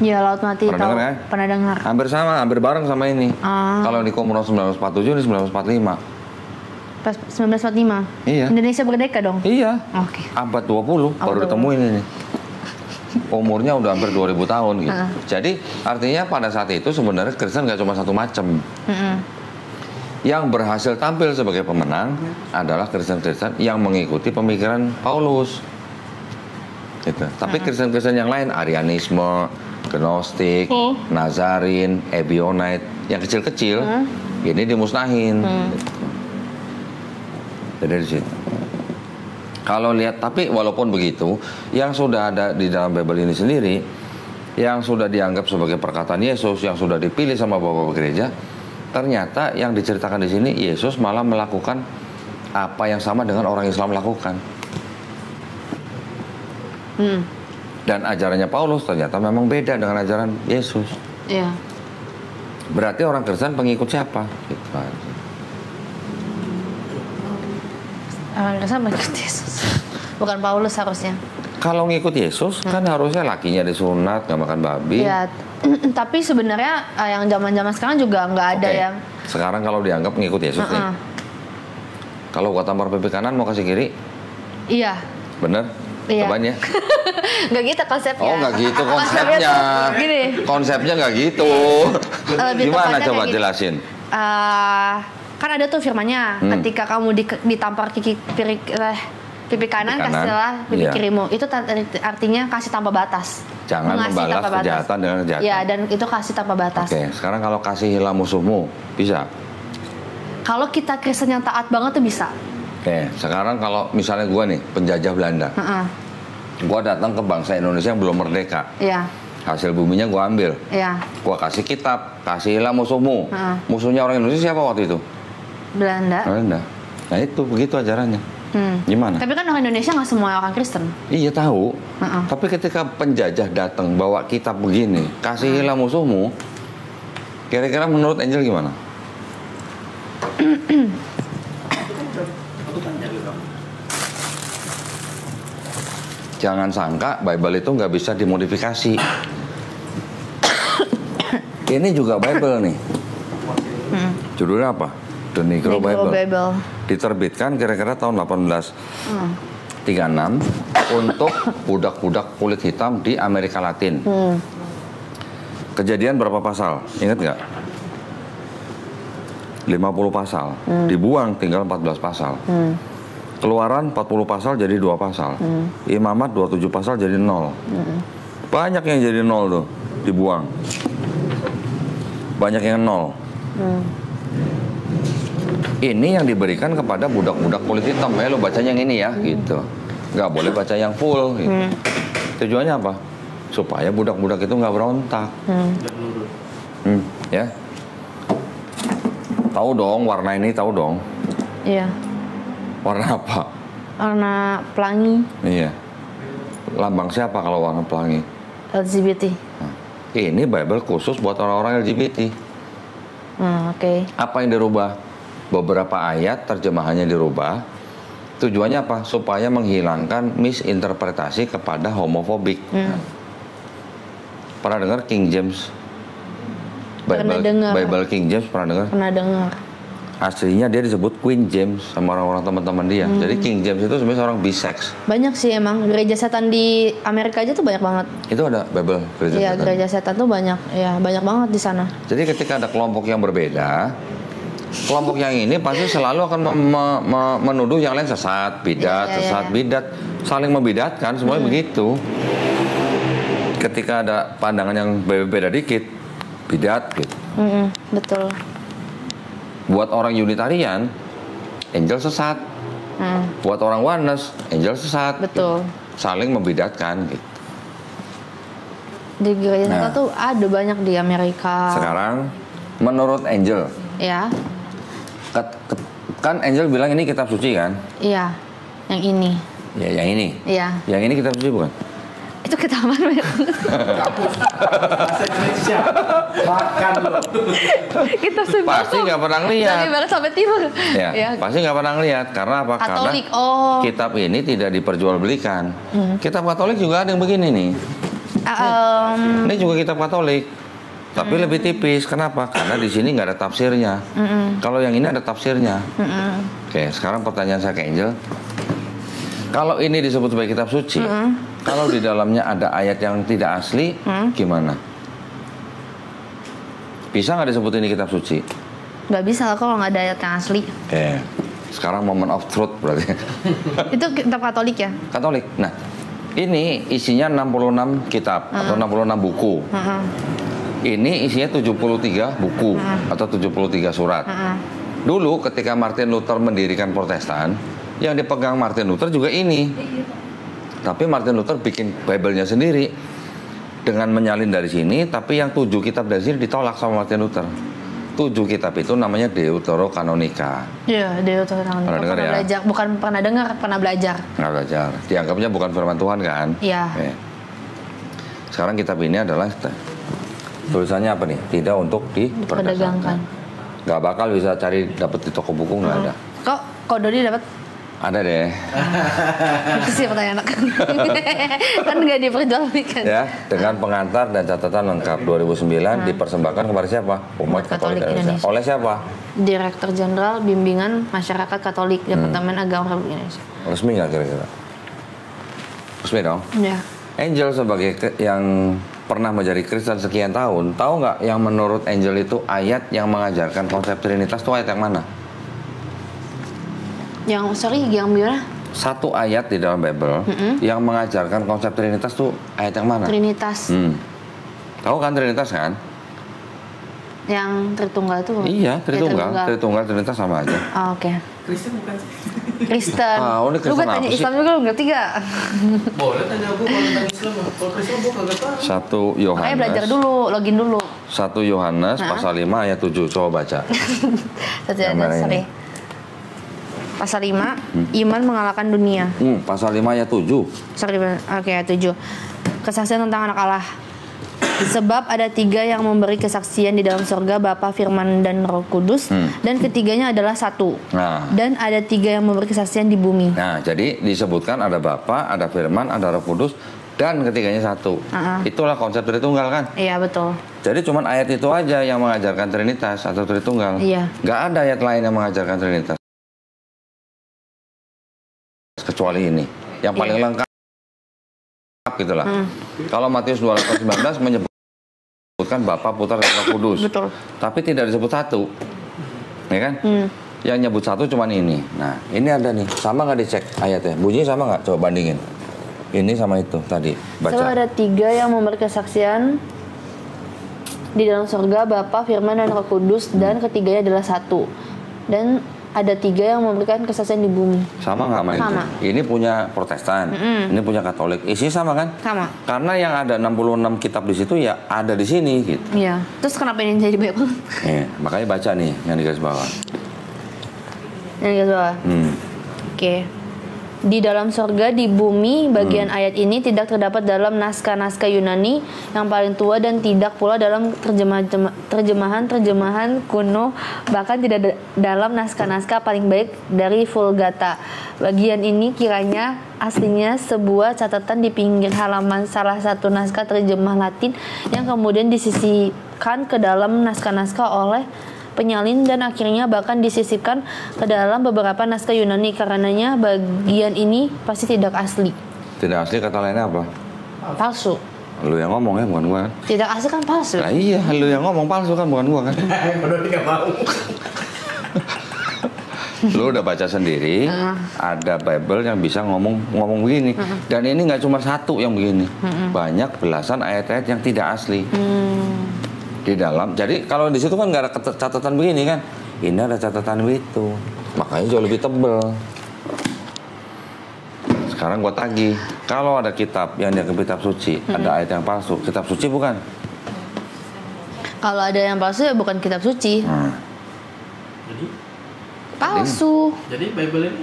Iya, Laut Mati. Pernah dengar ya? Pernah dengar. Hampir sama, hampir bareng sama ini. Kalau di Qumran 1947, ini 1945. 1945? Iya. Indonesia merdeka dong? Iya. Oke. Abad 20 baru ditemuin ini. Umurnya udah hampir 2000 tahun gitu. Jadi artinya pada saat itu sebenarnya Kristen gak cuma satu macam. Yang berhasil tampil sebagai pemenang adalah Kristen-Kristen yang mengikuti pemikiran Paulus. Gitu. Tapi Kristen-Kristen yang lain, Arianisme, Gnostik, Nazarin, Ebionite, yang kecil-kecil, ini dimusnahin. Gitu. Jadi di situ. Kalau lihat, tapi walaupun begitu, yang sudah ada di dalam Bible ini sendiri, yang sudah dianggap sebagai perkataan Yesus, yang sudah dipilih sama Bapak gereja, ternyata yang diceritakan di sini, Yesus malah melakukan apa yang sama dengan orang Islam lakukan. Dan ajarannya Paulus ternyata memang beda dengan ajaran Yesus. Iya. Berarti orang Kristen pengikut siapa? Gitu. Orang Kristen pengikut Yesus. Bukan Paulus harusnya. Kalau ngikut Yesus kan harusnya lakinya disunat, nggak makan babi. Iya. Tapi sebenarnya yang zaman-zaman sekarang juga nggak ada yang. Sekarang kalau dianggap ngikut Yesus nih. Kalau gua tampar pipi kanan mau kasih kiri? Iya. Bener? Iya. Cobain ya. Nggak gitu konsepnya. Oh nggak gitu konsepnya. Gini. Konsepnya nggak gitu. Gimana coba jelasin? Kan ada tuh firmannya, ketika kamu ditampar pipi kanan, kasihlah pipi kirimu. Itu artinya kasih tanpa batas. Jangan membalas kejahatan dengan kejahatan. Iya, dan itu kasih tanpa batas. Oke, sekarang kalau kasihilah musuhmu, bisa? Kalau kita Kristen yang taat banget tuh bisa. Oke, sekarang kalau misalnya gue nih, penjajah Belanda. Gue datang ke bangsa Indonesia yang belum merdeka. Iya. Hasil buminya gue ambil. Iya. Gue kasih kitab, kasihilah musuhmu. Musuhnya orang Indonesia siapa waktu itu? Belanda. Nah itu, begitu ajarannya. Gimana? Tapi kan orang Indonesia nggak semua orang Kristen. Iya tahu. Tapi ketika penjajah datang bawa kitab begini, kasihilah musuhmu, kira-kira menurut Angel gimana? Jangan sangka Bible itu nggak bisa dimodifikasi. Ini juga Bible nih. Judulnya apa? The Negro Bible. Diterbitkan kira-kira tahun 1836 untuk budak-budak kulit hitam di Amerika Latin. Kejadian berapa pasal? Ingat nggak? 50 pasal. Dibuang tinggal 14 pasal. Keluaran 40 pasal jadi 2 pasal. Imamat 27 pasal jadi 0. Banyak yang jadi 0 tuh, dibuang. Banyak yang 0. Ini yang diberikan kepada budak-budak kulit hitam. Lo bacanya yang ini ya, gitu. Nggak boleh baca yang full. Gitu. Tujuannya apa? Supaya budak-budak itu nggak berontak. Ya. Tahu dong warna ini, tahu dong. Iya. Warna apa? Warna pelangi. Iya. Lambang siapa kalau warna pelangi? LGBT. Nah, ini Bible khusus buat orang-orang LGBT. Oke. Apa yang dirubah? Beberapa ayat terjemahannya dirubah. Tujuannya apa? Supaya menghilangkan misinterpretasi kepada homofobik. Pernah dengar King James? Bible King James pernah dengar? Pernah dengar. Aslinya dia disebut Queen James sama orang-orang teman-teman dia. Jadi King James itu sebenarnya seorang bisex. Banyak sih emang gereja setan di Amerika aja tuh banyak banget. Itu ada Bible gereja setan. Iya, gereja setan tuh banyak. Ya, banyak banget di sana. Jadi ketika ada kelompok yang berbeda, kelompok yang ini pasti selalu akan menuduh yang lain sesat, bidat, bidat, saling membidatkan, semuanya begitu. Ketika ada pandangan yang beda dikit, bidat gitu. Betul. Buat orang Unitarian, Angel sesat. Buat orang Oneness, Angel sesat. Betul. Gitu. Saling membidatkan gitu. Di gereja setan tuh ada banyak di Amerika. Sekarang, menurut Angel, ya. Kan Angel bilang ini kitab suci kan? Iya, yang ini. Ya, yang ini. Iya. Yang ini kitab suci bukan? Itu ketahuan banyak. Bahasa Indonesia. Makan loh. Kita sebut. Pasti nggak pernah lihat. Dari barat sampai timur. Ya, pasti nggak pernah lihat. Karena apa? Katolik. Karena kitab ini tidak diperjualbelikan. Kitab Katolik juga ada yang begini nih. Ini juga kitab Katolik. Tapi lebih tipis. Kenapa? Karena di sini nggak ada tafsirnya. Kalau yang ini ada tafsirnya. Oke, sekarang pertanyaan saya ke Angel. Kalau ini disebut sebagai kitab suci, kalau di dalamnya ada ayat yang tidak asli, gimana? Bisa nggak disebut ini kitab suci? Nggak bisa kalau nggak ada ayat yang asli. Sekarang moment of truth berarti. Itu kitab Katolik ya? Katolik. Nah, Ini isinya 66 kitab atau 66 buku. Ini isinya 73 buku atau 73 surat. Dulu ketika Martin Luther mendirikan Protestan, yang dipegang Martin Luther juga ini. Tapi Martin Luther bikin Bible-nya sendiri dengan menyalin dari sini, tapi yang 7 kitab dari sini ditolak sama Martin Luther. 7 kitab itu namanya Deuterokanonika. Iya, Deuterokanonika. Pernah dengar ya? Belajar, bukan pernah dengar, pernah belajar. Pernah belajar. Dianggapnya bukan firman Tuhan kan? Iya. Oke. Sekarang kitab ini adalah tulisannya apa nih? Tidak untuk diperdagangkan. Gak bakal bisa cari dapat di toko buku, nggak ada. Kok Dodi dapat? Ada deh. Itu sih pertanyaan aku. Kan nggak diperjualbelikan. Ya, dengan pengantar dan catatan lengkap 2009 dipersembahkan kepada siapa? Umat Katolik Indonesia. Oleh siapa? Direktur Jenderal Bimbingan Masyarakat Katolik Departemen Agama Republik Indonesia. Resmi nggak kira-kira? Resmi dong. Ya. Angel sebagai yang pernah menjadi Kristen sekian tahun, tahu nggak yang menurut Angel itu ayat yang mengajarkan konsep Trinitas itu ayat yang mana? Yang gimana? Satu ayat di dalam Bible yang mengajarkan konsep Trinitas tuh ayat yang mana? Trinitas. Tahu kan Trinitas kan? Yang Tritunggal itu? Iya, Tritunggal, Trinitas sama aja. Oh, oke. Kristen bukan sih? Kristen. Ini Lu Kristen tanya apa Islam sih? juga lu ngerti gak? Boleh tanya aku kalau tentang Islam. Kalau Kristen gue kagak tahu. 1 Yohanes. Makanya belajar dulu, login dulu. 1 Yohanes pasal 5 ayat 7. Coba baca. Yang mana ini? Pasal 5, iman mengalahkan dunia. Pasal 5 ayat 7. Oke, ayat 7. Kesaksian tentang anak Allah. Sebab ada 3 yang memberi kesaksian di dalam surga, Bapa, Firman, dan Roh Kudus, dan ketiganya adalah satu. Dan ada 3 yang memberi kesaksian di bumi. Nah, jadi disebutkan ada Bapa, ada Firman, ada Roh Kudus, dan ketiganya satu. Itulah konsep Tritunggal kan? Iya, betul. Jadi cuman ayat itu aja yang mengajarkan Trinitas atau Tritunggal. Iya. Nggak ada ayat lain yang mengajarkan Trinitas. Kecuali ini. Yang paling lengkap gitulah. Kalau Matius 2:19 menyebutkan Bapa, Putra, dan Roh Kudus. Betul. Tapi tidak disebut satu. Ya kan? Yang nyebut satu cuman ini. Nah, ini ada nih. Sama nggak dicek ayatnya? Bunyinya sama nggak? Coba bandingin. Ini sama itu tadi. Baca. So ada 3 yang memberi kesaksian di dalam surga, Bapa, Firman, dan Roh Kudus, dan ketiganya adalah satu. Dan ada 3 yang memberikan kesaksian di bumi. Sama nggak sama itu? Ini punya Protestan, ini punya Katolik. Isinya sama kan? Sama. Karena yang ada 66 kitab di situ ya ada di sini gitu. Iya. Terus kenapa ini jadi Bible? Makanya baca nih yang di garis bawah. Yang di garis bawah. Oke. Di dalam surga, di bumi, bagian ayat ini tidak terdapat dalam naskah-naskah Yunani yang paling tua dan tidak pula dalam terjemahan kuno, bahkan tidak dalam naskah-naskah paling baik dari Vulgata. Bagian ini kiranya aslinya sebuah catatan di pinggir halaman salah satu naskah terjemah Latin yang kemudian disisipkan ke dalam naskah-naskah oleh penyalin dan akhirnya bahkan disisipkan ke dalam beberapa naskah Yunani. Karenanya bagian ini pasti tidak asli. Tidak asli kata lainnya apa? Palsu. Lu yang ngomong ya, bukan gua kan? Tidak asli kan palsu. Nah iya, lu yang ngomong palsu kan, bukan gua kan? Udah nggak mau. Lu udah baca sendiri, ada Bible yang bisa ngomong begini. Dan ini nggak cuma satu yang begini. Banyak belasan ayat-ayat yang tidak asli. Di dalam, jadi kalau di situ kan nggak ada catatan begini kan, ini ada catatan begitu, makanya jauh lebih tebel. Sekarang gua tagih, kalau ada kitab yang dianggap kitab suci, ada ayat yang palsu, kitab suci bukan? Kalau ada yang palsu ya bukan kitab suci. Jadi palsu. Jadi Bible ini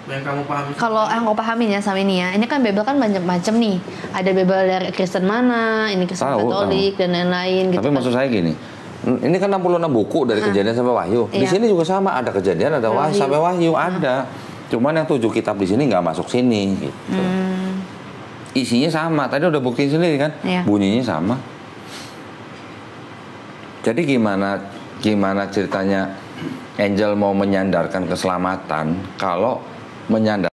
yang kamu pahami? Kalau yang kau pahamin ya sama ini ya, ini kan Bible kan banyak macam nih. Ada Bible dari Kristen mana, ini Kristen Katolik dan lain-lain. Gitu. Tapi maksud saya gini, ini kan 66 buku dari Kejadian sampai Wahyu. Di sini juga sama, ada Kejadian, ada Wahyu sampai Wahyu ada. Cuman yang 7 kitab di sini nggak masuk sini. Gitu. Isinya sama. Tadi udah buktiin sendiri kan, bunyinya sama. Jadi gimana ceritanya Angel mau menyandarkan keselamatan kalau menyandarkan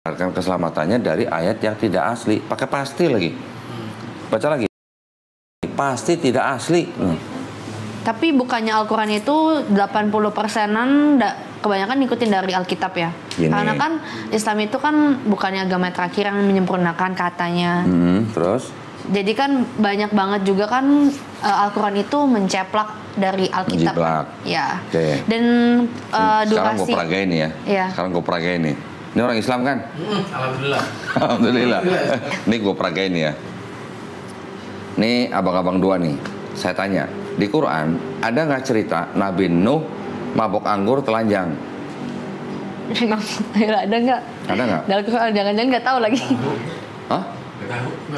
keselamatannya dari ayat yang tidak asli, pakai pasti lagi. Baca lagi. Pasti tidak asli. Tapi bukannya Al-Quran itu 80%-an kebanyakan ngikutin dari Alkitab ya. Karena kan Islam itu kan bukannya agama terakhir yang menyempurnakan katanya. Terus? Jadi kan banyak banget juga kan Al-Quran itu menceplak dari Alkitab. Ya. Okay. Dan sekarang durasi. gue peragain nih ya. Sekarang gue peragain nih. Ini orang Islam kan? Alhamdulillah. Alhamdulillah. Ini gue peragain ya. Ini abang-abang dua nih. Saya tanya, di Quran ada nggak cerita Nabi Nuh mabok anggur telanjang? Ada nggak? Ada nggak? Dalam Quran jangan-jangan nggak tahu lagi. Hah?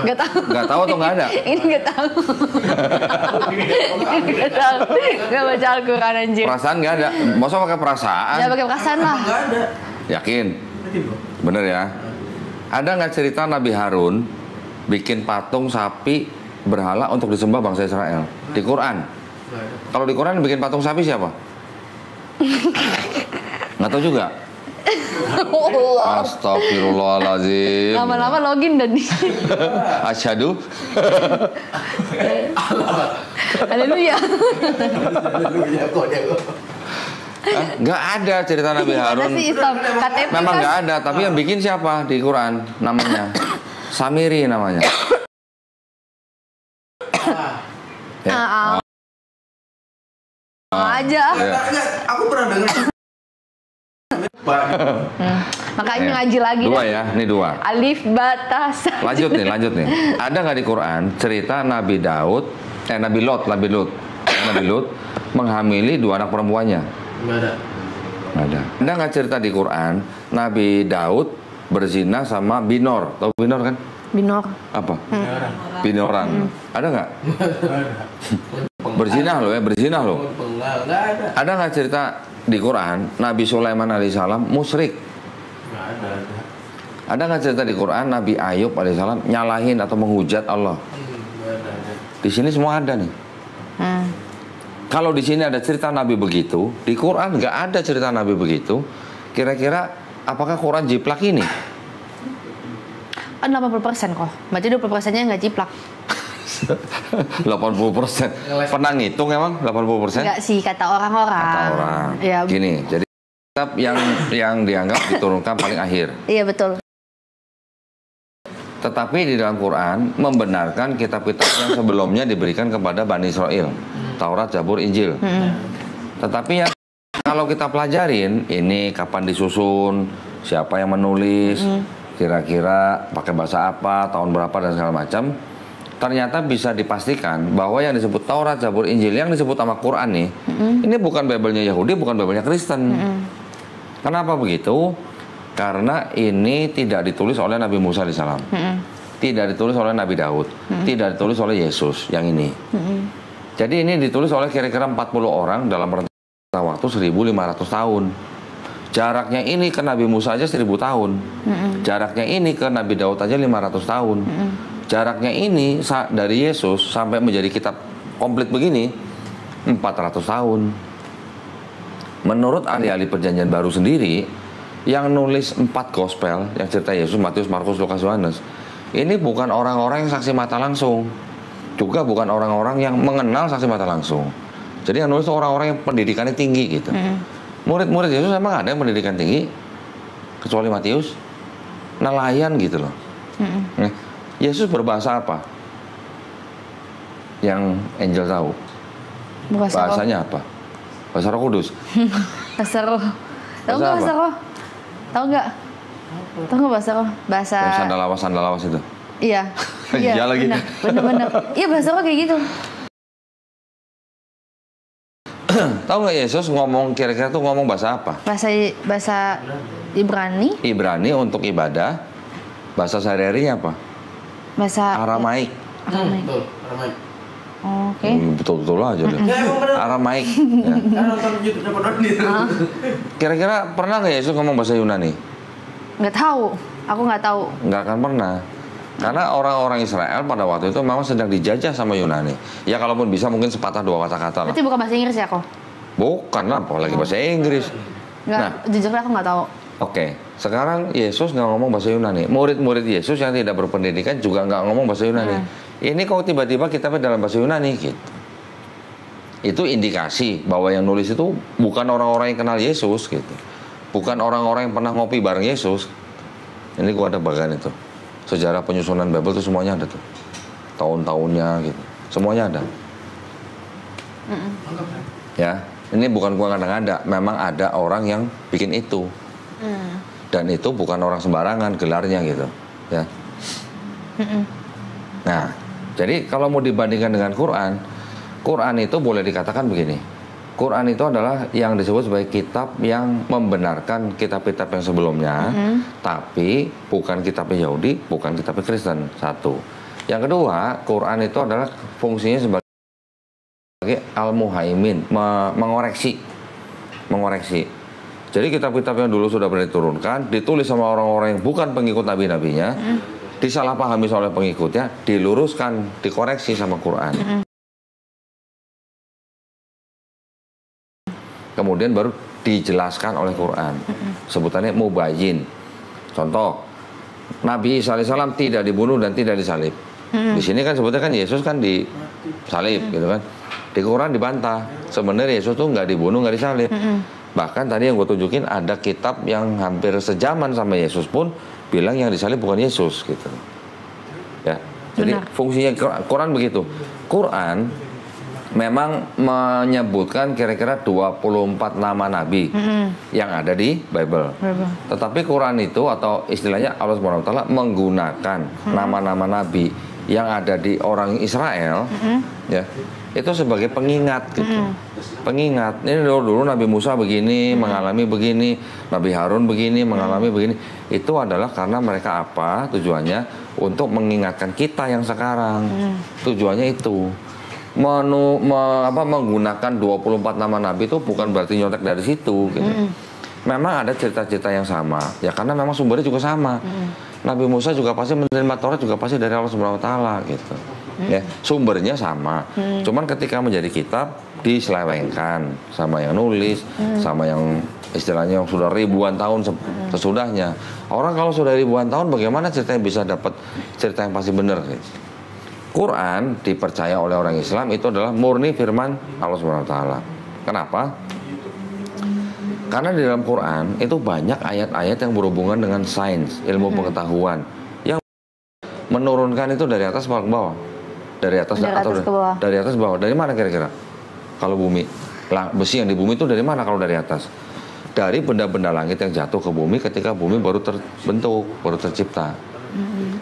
Nggak tahu. Nggak tahu atau nggak ada? Ini nggak tahu. Nggak tahu. Nggak baca Al-Quran anjir. Perasaan nggak ada. Masa pakai perasaan? Ya pakai perasaan lah. Nggak ada. Yakin? Bener ya? Ada nggak cerita Nabi Harun bikin patung sapi berhala untuk disembah bangsa Israel di Quran? Kalau di Quran bikin patung sapi siapa? Nggak tahu juga. Astagfirullahaladzim. Lama-lama login dan Asyhadu. Haleluya. Nggak ada cerita Nabi Harun. Memang nggak ada, tapi yang bikin siapa di Quran? Namanya Samiri namanya. Aja. Aku pernah dengar. Makanya ngaji lagi. Dua ya, ini dua. Alif batas. Lanjut nih. Ada nggak di Quran cerita Nabi Lot menghamili 2 anak perempuannya? Nggak ada. Nggak ada. Ada nggak cerita di Quran Nabi Daud berzina sama Binor? Tahu Binor kan? Binor. Apa? Binoran. Ada nggak? Berzina loh. Nggak ada. Ada nggak cerita di Quran Nabi Sulaiman alaihissalam musyrik? Nggak ada. Ada nggak cerita di Quran Nabi Ayub alaihissalam nyalahin atau menghujat Allah? Nggak ada. Di sini semua ada nih. Kalau di sini ada cerita Nabi begitu, di Quran nggak ada cerita Nabi begitu. Kira-kira apakah Quran jiplak ini? 80% kok. Berarti 20%-nya nggak jiplak. 80%. Pernah ngitung emang 80%? Enggak sih, kata orang-orang. Ya. Gini, jadi kitab yang dianggap diturunkan paling akhir. Iya betul. Tetapi di dalam Quran membenarkan kitab-kitab yang sebelumnya diberikan kepada Bani Israel. Taurat, Zabur, Injil. Tetapi yang kalau kita pelajarin, ini kapan disusun, siapa yang menulis, kira-kira pakai bahasa apa, tahun berapa dan segala macam. Ternyata bisa dipastikan bahwa yang disebut Taurat, Zabur, Injil, yang disebut sama Quran nih, ini bukan Bible-nya Yahudi, bukan Bible-nya Kristen. Kenapa begitu? Karena ini tidak ditulis oleh Nabi Musa alaihissalam, tidak ditulis oleh Nabi Daud, tidak ditulis oleh Yesus yang ini. Jadi ini ditulis oleh kira-kira 40 orang dalam rentang waktu 1.500 tahun. Jaraknya ini ke Nabi Musa aja 1.000 tahun. Jaraknya ini ke Nabi Daud aja 500 tahun. Jaraknya ini dari Yesus sampai menjadi kitab komplit begini 400 tahun. Menurut ahli-ahli perjanjian baru sendiri, yang nulis 4 gospel, yang cerita Yesus, Matius, Markus, Lukas, Yohanes, ini bukan orang-orang yang saksi mata langsung, juga bukan orang-orang yang mengenal saksi mata langsung. Jadi yang nulis itu orang-orang yang pendidikannya tinggi gitu. Murid-murid Yesus emang ada yang pendidikan tinggi, kecuali Matius, nelayan gitu loh. Yesus berbahasa apa? Yang Angel tahu? Bahasanya apa? Bahasa Roh Kudus. Bahasa Roh. Tahu nggak bahasa Roh? Tahu nggak? Tahu nggak bahasa Roh? Bahasa. Sandalawas itu. Iya. Iya lagi. Bener. Iya bahasa Roh kayak gitu. Tahu nggak Yesus ngomong kira-kira tuh ngomong bahasa apa? Bahasa Ibrani. Ibrani untuk ibadah. Bahasa sehari-harinya apa? Bahasa Aramaik. Betul, Aramaik. Oke. Betul-betul aja deh. Aramaik. Ya. Kira-kira pernah nggak Yesus ngomong bahasa Yunani? Nggak tahu. Aku nggak tahu. Nggak akan pernah. Karena orang-orang Israel pada waktu itu memang sedang dijajah sama Yunani. Ya kalaupun bisa mungkin sepatah 2 kata-kata lah. Berarti bukan bahasa Inggris ya kok? Bukan lah, apalagi bahasa Inggris. Nggak, jujur aku nggak tahu. Oke, sekarang Yesus nggak ngomong bahasa Yunani. Murid-murid Yesus yang tidak berpendidikan juga nggak ngomong bahasa Yunani. Ini kok tiba-tiba kitabnya dalam bahasa Yunani gitu. itu indikasi bahwa yang nulis itu bukan orang-orang yang kenal Yesus gitu. Bukan orang-orang yang pernah ngopi bareng Yesus. Ini gua ada bagian itu. Sejarah penyusunan Bible itu semuanya ada tuh. Tahun-tahunnya gitu. Semuanya ada. Ya, ini bukan gua ngada-ngada, memang ada orang yang bikin itu. Dan itu bukan orang sembarangan gelarnya gitu, ya. Nah, jadi kalau mau dibandingkan dengan Quran, Quran itu boleh dikatakan begini. Quran itu adalah yang disebut sebagai kitab yang membenarkan kitab-kitab yang sebelumnya, tapi bukan kitabnya Yahudi, bukan kitabnya Kristen. Satu. Yang kedua, Quran itu adalah fungsinya sebagai al-muhaimin, mengoreksi. Jadi kitab-kitab yang dulu sudah pernah diturunkan, ditulis sama orang-orang yang bukan pengikut nabi-nabinya, disalahpahami oleh pengikutnya, diluruskan, dikoreksi sama Quran. Kemudian baru dijelaskan oleh Quran. Sebutannya mubayyin. Contoh, Nabi Isa alaihissalam tidak dibunuh dan tidak disalib. Di sini kan sebutnya kan Yesus kan disalib gitu kan. Di Quran dibantah. Sebenarnya Yesus tuh nggak dibunuh, nggak disalib. Bahkan tadi yang gue tunjukin ada kitab yang hampir sejaman sama Yesus pun bilang yang disalib bukan Yesus gitu. Ya. Jadi fungsinya Quran begitu. Quran memang menyebutkan kira-kira 24 nama nabi yang ada di Bible. Tetapi Quran itu atau istilahnya Allah SWT menggunakan nama-nama nabi yang ada di orang Israel, ya, itu sebagai pengingat gitu. Pengingat. Ini dulu Nabi Musa begini, mengalami begini, Nabi Harun begini, mengalami begini. Itu adalah karena mereka apa? Tujuannya untuk mengingatkan kita yang sekarang. Tujuannya itu. Menggunakan 24 nama nabi itu bukan berarti nyontek dari situ gitu. Memang ada cerita-cerita yang sama ya, karena memang sumbernya juga sama. Nabi Musa juga pasti menerima Taurat juga pasti dari Allah Subhanahu wa taala gitu. Ya, sumbernya sama. Cuman ketika menjadi kitab diselewengkan sama yang nulis, sama yang istilahnya yang sudah ribuan tahun sesudahnya. Orang kalau sudah ribuan tahun bagaimana ceritanya bisa dapat cerita yang pasti benar gitu. Quran dipercaya oleh orang Islam itu adalah murni firman Allah Subhanahu wa taala. Kenapa? Karena di dalam Quran itu banyak ayat-ayat yang berhubungan dengan sains, ilmu pengetahuan yang menurunkan itu dari atas ke bawah. Dari atas atau ke bawah. Dari atas ke bawah. Dari mana kira-kira? Kalau bumi, besi yang di bumi itu dari mana kalau dari atas? Dari benda-benda langit yang jatuh ke bumi ketika bumi baru terbentuk, baru tercipta.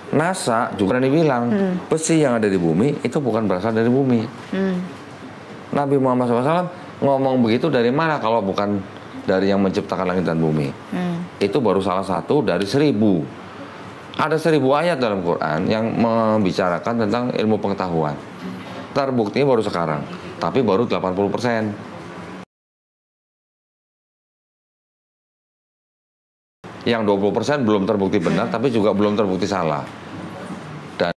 NASA juga berani bilang besi yang ada di bumi itu bukan berasal dari bumi. Nabi Muhammad SAW ngomong begitu dari mana kalau bukan dari yang menciptakan langit dan bumi? Itu baru salah satu dari 1000. Ada 1000 ayat dalam Quran yang membicarakan tentang ilmu pengetahuan. Terbukti baru sekarang, tapi baru 80%. Yang 20% belum terbukti benar, tapi juga belum terbukti salah. Dan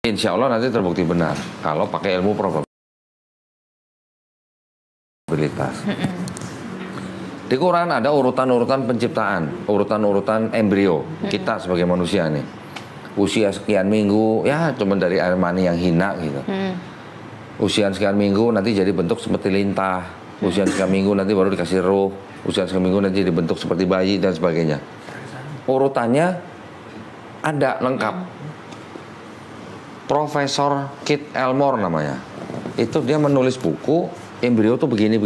insya Allah nanti terbukti benar kalau pakai ilmu probabilitas. Di Quran ada urutan-urutan penciptaan, urutan-urutan embrio kita sebagai manusia nih. Usia sekian minggu, ya cuma dari air mani yang hina gitu. Usia sekian minggu nanti jadi bentuk seperti lintah. Usia sekian minggu nanti baru dikasih roh. Usia sekian minggu nanti dibentuk seperti bayi dan sebagainya. Urutannya ada lengkap. Profesor Kit Elmore namanya. Itu dia menulis buku embrio tuh begini.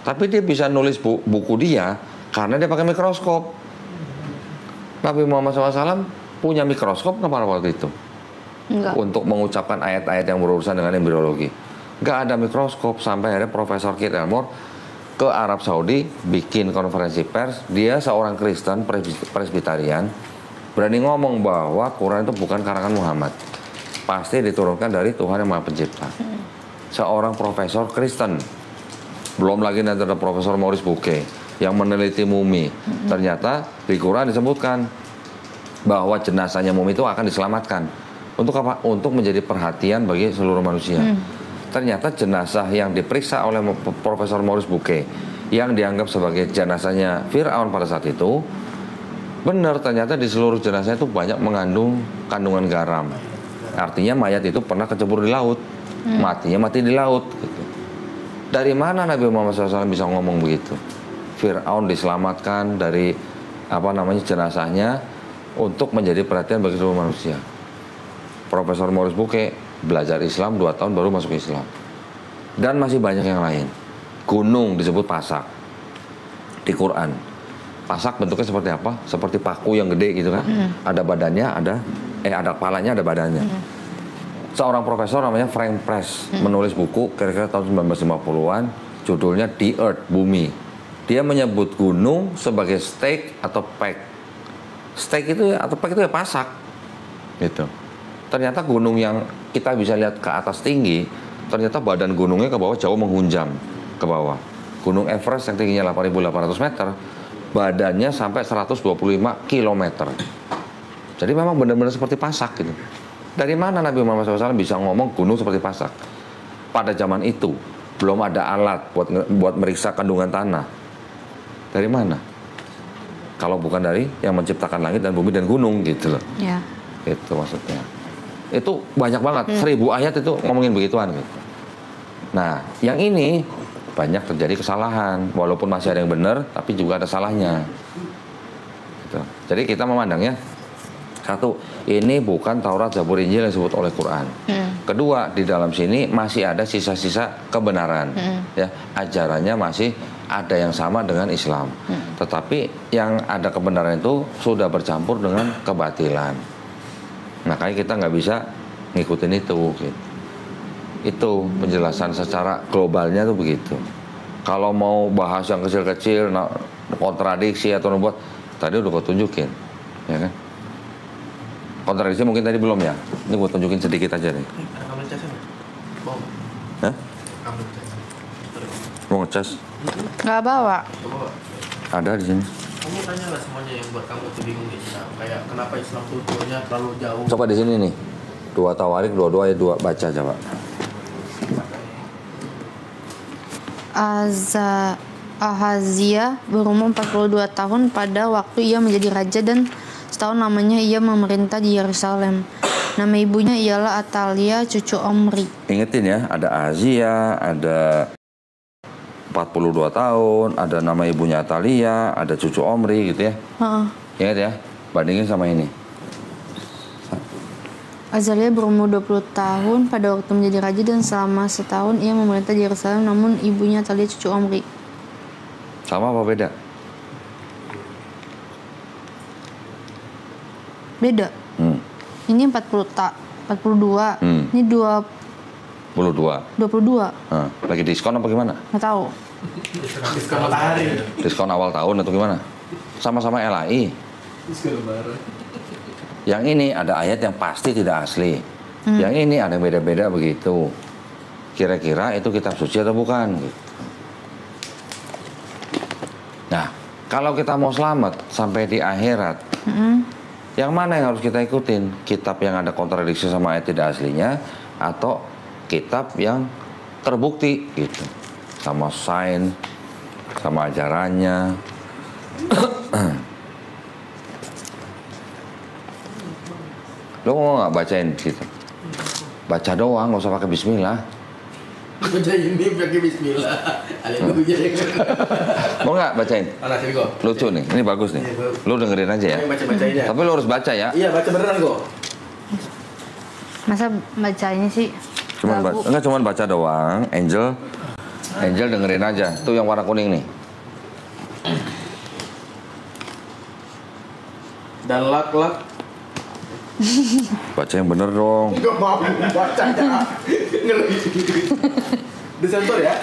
Tapi dia bisa nulis buku dia karena dia pakai mikroskop. Nabi Muhammad SAW punya mikroskop kemana waktu itu? Enggak. Untuk mengucapkan ayat-ayat yang berurusan dengan embriologi. Enggak ada mikroskop sampai akhirnya Profesor Kit Elmore ke Arab Saudi bikin konferensi pers. Dia seorang Kristen Presbyterian berani ngomong bahwa Quran itu bukan karangan Muhammad, pasti diturunkan dari Tuhan yang Maha Pencipta. Seorang profesor Kristen. Belum lagi nanti ada Profesor Maurice Bucaille yang meneliti mumi. Ternyata di Quran disebutkan bahwa jenazahnya mumi itu akan diselamatkan. Untuk apa? Untuk menjadi perhatian bagi seluruh manusia. Ternyata jenazah yang diperiksa oleh Profesor Maurice Bucaille yang dianggap sebagai jenazahnya Fir'aun pada saat itu, benar ternyata di seluruh jenazah itu banyak mengandung kandungan garam. Artinya mayat itu pernah kecebur di laut, matinya mati di laut. Gitu. Dari mana Nabi Muhammad SAW bisa ngomong begitu? Fir'aun diselamatkan dari jenazahnya untuk menjadi perhatian bagi seluruh manusia. Profesor Maurice Bucaille belajar Islam 2 tahun baru masuk Islam. Dan masih banyak yang lain. Gunung disebut pasak di Quran. Pasak bentuknya seperti apa? Seperti paku yang gede gitu kan. Ada badannya, ada kepalanya, ada badannya. Seorang profesor namanya Frank Press menulis buku kira-kira tahun 1950-an, judulnya The Earth, Bumi. Dia menyebut gunung sebagai steak atau peck. Steak itu atau peck itu ya pasak. Gitu. Ternyata gunung yang kita bisa lihat ke atas tinggi, ternyata badan gunungnya ke bawah jauh menghunjam ke bawah. Gunung Everest yang tingginya 8.800 meter, badannya sampai 125 km. Jadi memang benar-benar seperti pasak gitu. Dari mana Nabi Muhammad SAW bisa ngomong gunung seperti pasak? Pada zaman itu belum ada alat buat meriksa kandungan tanah. Dari mana? Kalau bukan dari yang menciptakan langit dan bumi dan gunung gitu loh. Ya. Itu maksudnya. Itu banyak banget, 1000 ayat itu ngomongin begituan gitu. Nah, yang ini banyak terjadi kesalahan, walaupun masih ada yang benar, tapi juga ada salahnya. Gitu. Jadi kita memandangnya, satu, ini bukan Taurat, Zabur, Injil yang disebut oleh Quran. Kedua, di dalam sini masih ada sisa-sisa kebenaran. Ya, ajarannya masih ada yang sama dengan Islam. Tetapi yang ada kebenaran itu sudah bercampur dengan kebatilan. Makanya kita nggak bisa ngikutin itu. Gitu. Itu penjelasan secara globalnya tuh begitu. Kalau mau bahas yang kecil-kecil, kontradiksi atau membuat, tadi udah gue tunjukin, ya kan? Kontradiksi mungkin tadi belum ya. Ini gue tunjukin sedikit aja nih. Hah? Mau ngecas? Nggak bawa. Ada di sini. Kamu tanya lah semuanya yang buat kamu tuh bingung di Islam. Kayak kenapa Islam tuh turunnya terlalu jauh. Coba di sini nih. 2 Tawarik 22 ayat 2 baca coba. Ahazia berumur 42 tahun pada waktu ia menjadi raja dan setahun lamanya ia memerintah di Yerusalem. Nama ibunya ialah Atalia, cucu Omri. Ingetin ya, ada Ahazia, ada 42 tahun, ada nama ibunya Atalia, ada cucu Omri gitu ya. Ingat ya, bandingin sama ini. Azalia berumur 20 tahun pada waktu menjadi raja dan selama setahun ia memerintah di Yerusalem, namun ibunya Atalia cucu Omri. Sama apa beda? Beda. Ini 42. Ini 22. Lagi diskon apa gimana? Nggak tahu. Diskon matahari. Diskon awal tahun atau gimana? Sama-sama LAI. Diskon lebaran. Yang ini ada ayat yang pasti tidak asli. Yang ini ada yang beda-beda begitu. Kira-kira itu kitab suci atau bukan? Gitu. Nah, kalau kita mau selamat sampai di akhirat, yang mana yang harus kita ikutin? Kitab yang ada kontradiksi sama ayat tidak aslinya, atau kitab yang terbukti gitu, sama sains, sama ajarannya. Lo mau nggak bacain gitu? Baca doang, nggak usah pakai Bismillah. Baca ini pakai Bismillah. Haleluya. Mau nggak bacain? Mana sih kok? Lucu nih, ini bagus nih. Lo dengerin aja ya. Baca-bacain ya. Tapi lo harus baca ya. Iya, baca beneran kok. Masa bacanya sih? Cuman baca doang. Angel dengerin aja. Tuh yang warna kuning nih. Dan lak-lak. Baca yang bener dong. Gak mau bacanya. Ngeri. Disensor ya.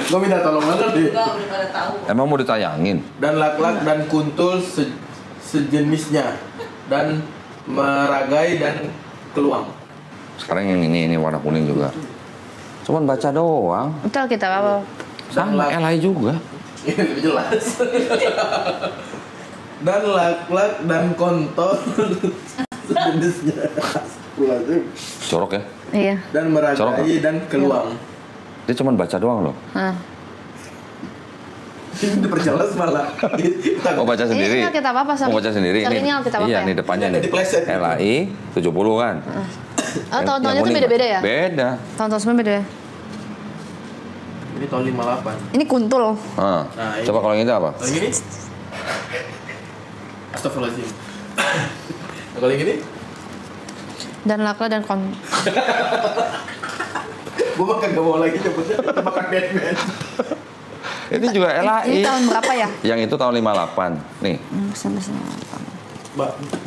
Gue minta tolong banget deh. Emang mau ditayangin? Dan lak-lak dan kuntul sejenisnya. Dan meragai dan keluang. Sekarang yang ini warna kuning juga. Cuman baca doang. Betul kita apa? Sama LAI juga. Ini lebih jelas. Dan lak-lak dan kontol sejenisnya. Corok ya? Iya. Dan meragai dan keluang. Dia cuma baca doang loh. Ini diperjelas malah. Mau baca sendiri? Ini Alkitab apa? Mau baca sendiri? Ini Alkitab apa iya, ya? nih depannya nih. Dipleset. LAI 70 kan? Oh, tahun-tahunnya tuh beda-beda ya? Beda. Tahun-tahun semua beda ya? Ini tahun 58. Ini kuntul. Nah, coba kalau yang itu apa? Kalau yang ini? Astagfirullahaladzim. Nah, kalau yang ini? Dan Lakla dan Kon. Gue bakal gak mau lagi nyebutnya tebakan Batman. Itu juga LAI. Ini tahun berapa ya? Yang itu tahun 58. Nih. Sampai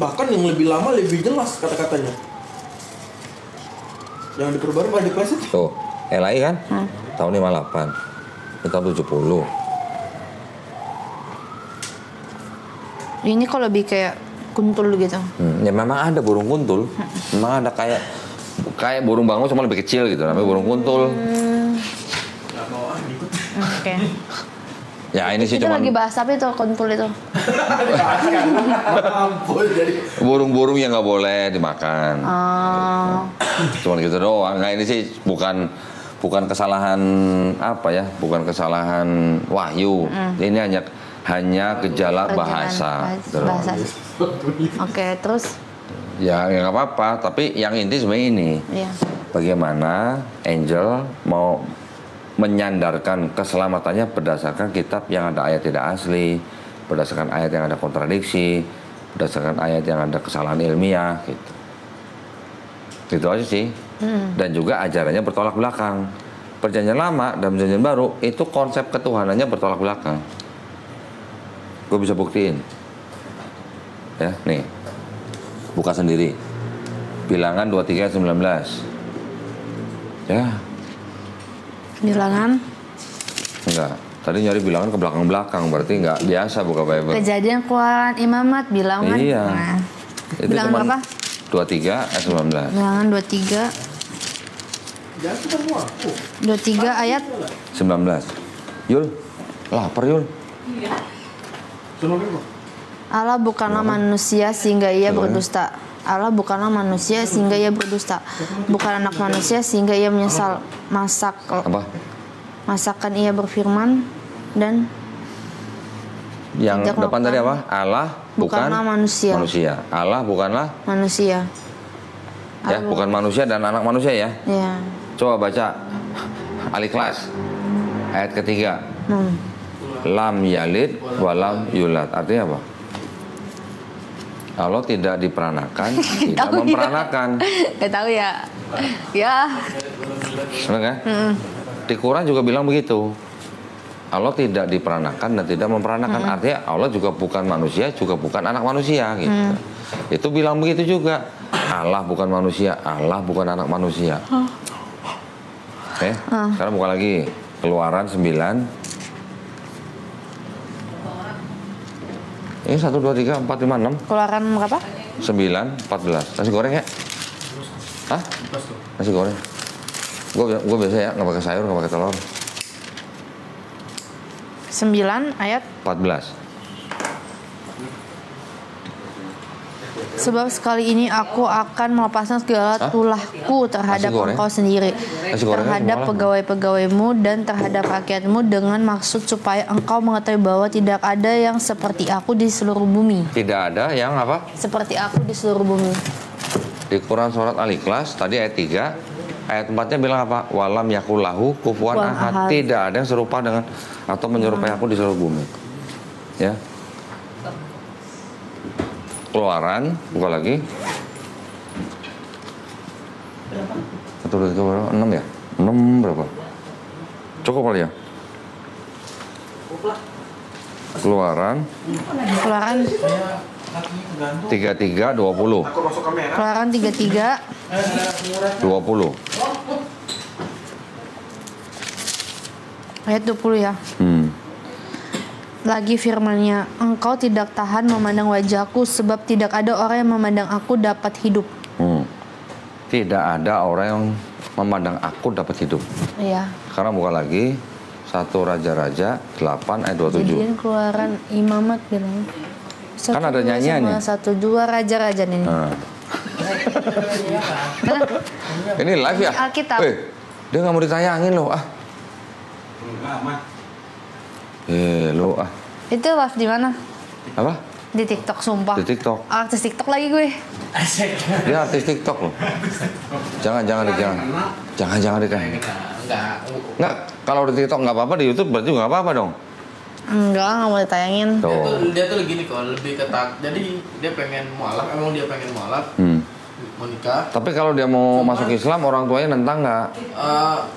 Bahkan yang lebih lama lebih jelas kata-katanya. Yang diperbarui malah dipleset. Tuh, LAI kan? Tahun 58. Itu tahun 70. Ini kok lebih kayak kuntul gitu. Ya memang ada burung kuntul. Memang ada kayak burung bangus cuma lebih kecil gitu, namanya burung kuntul. Oke. Ya ini sih Kita cuma lagi bahas apa itu kuntul itu? burung-burung yang nggak boleh dimakan. Cuma gitu doang. Nah ini sih bukan kesalahan apa ya, bukan kesalahan wahyu. Ini hanya gejala bahasa. Oke, terus? Ya nggak apa-apa, tapi yang inti sebenarnya ini. Iya. Bagaimana Angel mau menyandarkan keselamatannya berdasarkan kitab yang ada ayat tidak asli, berdasarkan ayat yang ada kontradiksi, berdasarkan ayat yang ada kesalahan ilmiah gitu. Gitu aja sih. Dan juga ajarannya bertolak belakang. Perjanjian lama dan perjanjian baru itu konsep ketuhanannya bertolak belakang. Gue bisa buktiin. Ya, nih. Buka sendiri. Bilangan 23 ayat 19. Ya. Bilangan? Enggak. Tadi nyari bilangan ke belakang-belakang, berarti enggak biasa buka Bible. Kejadian, Keluaran, Imamat, bilangan. Iya. Nah. Itu Bilangan berapa? 23 ayat 19. Bilangan 23. 23 ayat 19. Yul, lapar Yul. Allah bukanlah manusia sehingga ia berdusta. Allah bukanlah manusia sehingga ia berdusta. Bukan anak manusia sehingga ia menyesal. Apa? Masakan ia berfirman dan yang depan tadi apa? Allah bukanlah manusia. Allah bukanlah manusia. Ya, bukan manusia dan anak manusia ya. Ya. Coba baca Al-Ikhlas ayat ketiga. Lam yalid walam yulad. Artinya apa? Allah tidak diperanakan, tidak memperanakan. Gak tahu ya. Ya. Benar kan? Di Quran juga bilang begitu. Allah tidak diperanakan dan tidak memperanakan. Artinya Allah juga bukan manusia, juga bukan anak manusia gitu. Itu bilang begitu juga. Allah bukan manusia, Allah bukan anak manusia. Sekarang buka lagi. Keluaran 9. Ini 1, 2, 3, 4, 5, 6. Keluaran berapa? 9, 14. Nasi goreng ya? Hah? Nasi goreng. Gue biasa ya, nggak pakai sayur, nggak pakai telur. 9 ayat 14. Sebab sekali ini aku akan melepaskan segala tulahku terhadap engkau sendiri, terhadap pegawai-pegawaimu dan terhadap rakyatmu, dengan maksud supaya engkau mengetahui bahwa tidak ada yang seperti aku di seluruh bumi. Tidak ada yang apa? Seperti aku di seluruh bumi. Di Quran surat Al-Ikhlas tadi ayat 3, ayat 4-nya bilang apa? Walam yakullahu kufuwan ahad. Tidak ada yang serupa dengan atau menyerupai aku di seluruh bumi. Ya. Keluaran, buka lagi. 1, 2, 3, berapa? 6 ya? 6 berapa? Cukup kali ya? Keluaran 33, 20. Keluaran 33 20. ayat 20 ya. Lagi firman-Nya, engkau tidak tahan memandang wajahku, sebab tidak ada orang yang memandang aku dapat hidup. Tidak ada orang yang memandang aku dapat hidup. Iya. Sekarang buka lagi 1 Raja-Raja 8 ayat 27. Jadian Keluaran Imamat bilang. Kan ada nyanyiannya. 1, 2 Raja-Raja ini. Ini live ya? Alkitab. Dia nggak mau ditayangin loh. Lu ah. Itu live di mana? Apa? Di TikTok, sumpah. Di TikTok. Artis TikTok lagi gue. Dia artis TikTok loh. Jangan deh kan. Enggak, kalau di TikTok nggak apa-apa, di YouTube berarti nggak apa-apa dong. Enggak mau ditayangin. Dia tuh gini kok, lebih ketat. Jadi dia pengen mualaf, emang dia pengen mualaf. Mau nikah. Tapi kalau dia mau masuk Islam, orang tuanya nentang nggak?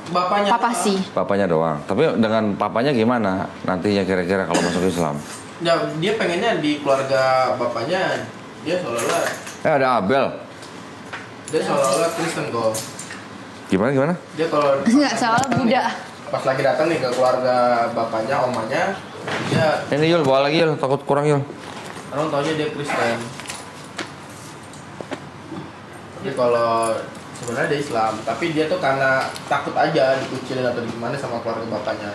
Bapaknya. Papa sih. Bapaknya doang. Tapi dengan papanya gimana nantinya kira-kira kalau masuk Islam? Ya, dia pengennya di keluarga bapaknya dia seolah-olah. Ada Abel. Dia seolah-olah Kristen kok. Gimana? Dia kalau nggak salah Buddha. Pas lagi datang nih ke keluarga bapaknya, omanya, dia. Ini Yul, bawa lagi Yul, takut kurang Yul. Orang taunya dia Kristen. Tapi kalau sebenarnya dia Islam, tapi dia tuh karena takut aja dikucilin atau gimana sama keluarga bapaknya.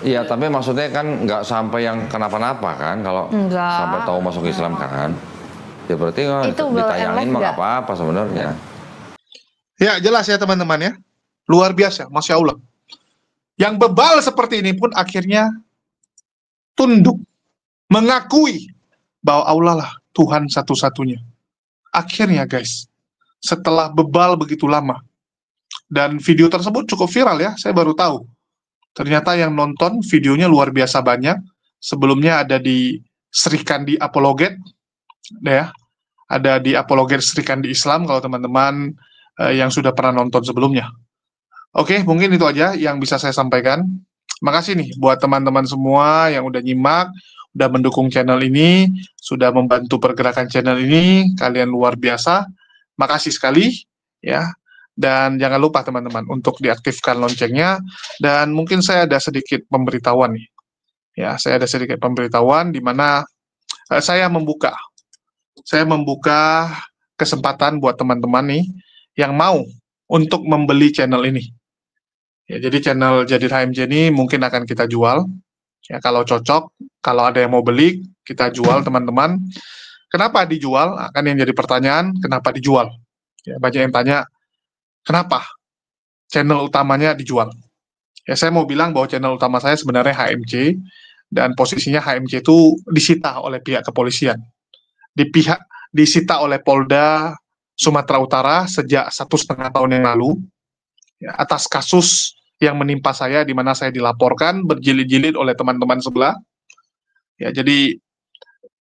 Iya, tapi maksudnya kan nggak sampai yang kenapa-napa kan kalau sampai tahu masuk Islam kan. Ya berarti ditayangin mah nggak apa-apa sebenarnya. Ya jelas ya teman-teman ya. Luar biasa, Masya Allah. Yang bebal seperti ini pun akhirnya tunduk. Mengakui bahwa Allah lah Tuhan satu-satunya. Akhirnya guys, setelah bebal begitu lama. Dan video tersebut cukup viral ya, saya baru tahu. Ternyata yang nonton videonya luar biasa banyak. Sebelumnya ada di Sri Kandi Apologet, ya, ada di Apologet Sri Kandi Islam kalau teman-teman yang sudah pernah nonton sebelumnya. Oke, mungkin itu aja yang bisa saya sampaikan. Makasih nih buat teman-teman semua yang udah nyimak, udah mendukung channel ini, sudah membantu pergerakan channel ini. Kalian luar biasa. Makasih sekali, ya. Dan jangan lupa teman-teman untuk diaktifkan loncengnya. Dan mungkin saya ada sedikit pemberitahuan nih. Ya, saya ada sedikit pemberitahuan di mana saya membuka kesempatan buat teman-teman nih yang mau untuk membeli channel ini. Ya, jadi channel Jadid HMJ ini mungkin akan kita jual. Ya, kalau cocok, kalau ada yang mau beli, kita jual teman-teman. Kenapa dijual? Akan yang jadi pertanyaan, kenapa dijual? Ya, banyak yang tanya, kenapa channel utamanya dijual? Ya, saya mau bilang bahwa channel utama saya sebenarnya HMJ, dan posisinya HMJ itu disita oleh pihak kepolisian. Disita oleh Polda Sumatera Utara sejak 1,5 tahun yang lalu, ya, atas kasus yang menimpa saya, di mana saya dilaporkan berjilid-jilid oleh teman-teman sebelah. Ya, jadi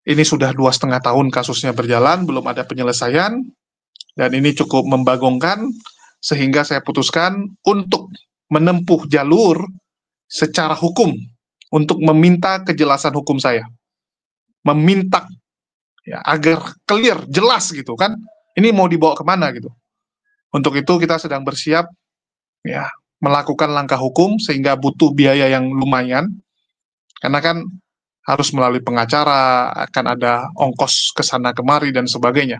ini sudah 2,5 tahun kasusnya berjalan, belum ada penyelesaian, dan ini cukup membagongkan, sehingga saya putuskan untuk menempuh jalur secara hukum, untuk meminta kejelasan hukum saya. Meminta ya, agar clear, jelas gitu kan, ini mau dibawa kemana gitu. Untuk itu kita sedang bersiap ya melakukan langkah hukum, sehingga butuh biaya yang lumayan, karena kan harus melalui pengacara, akan ada ongkos ke sana kemari dan sebagainya.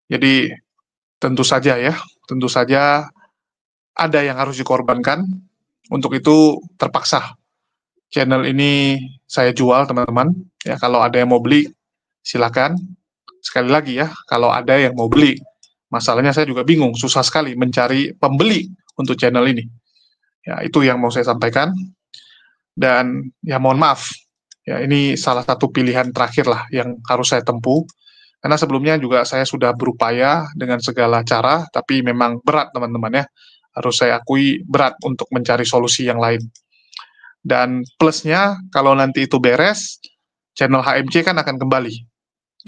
Jadi tentu saja ada yang harus dikorbankan. Untuk itu terpaksa channel ini saya jual teman-teman. Ya, kalau ada yang mau beli silakan. Sekali lagi ya, kalau ada yang mau beli. Masalahnya saya juga bingung, susah sekali mencari pembeli untuk channel ini. Ya, itu yang mau saya sampaikan. Dan ya mohon maaf, ya ini salah satu pilihan terakhir lah yang harus saya tempuh. Karena sebelumnya juga saya sudah berupaya dengan segala cara, tapi memang berat teman-teman ya. Harus saya akui berat untuk mencari solusi yang lain. Dan plusnya, kalau nanti itu beres, channel HMJ kan akan kembali.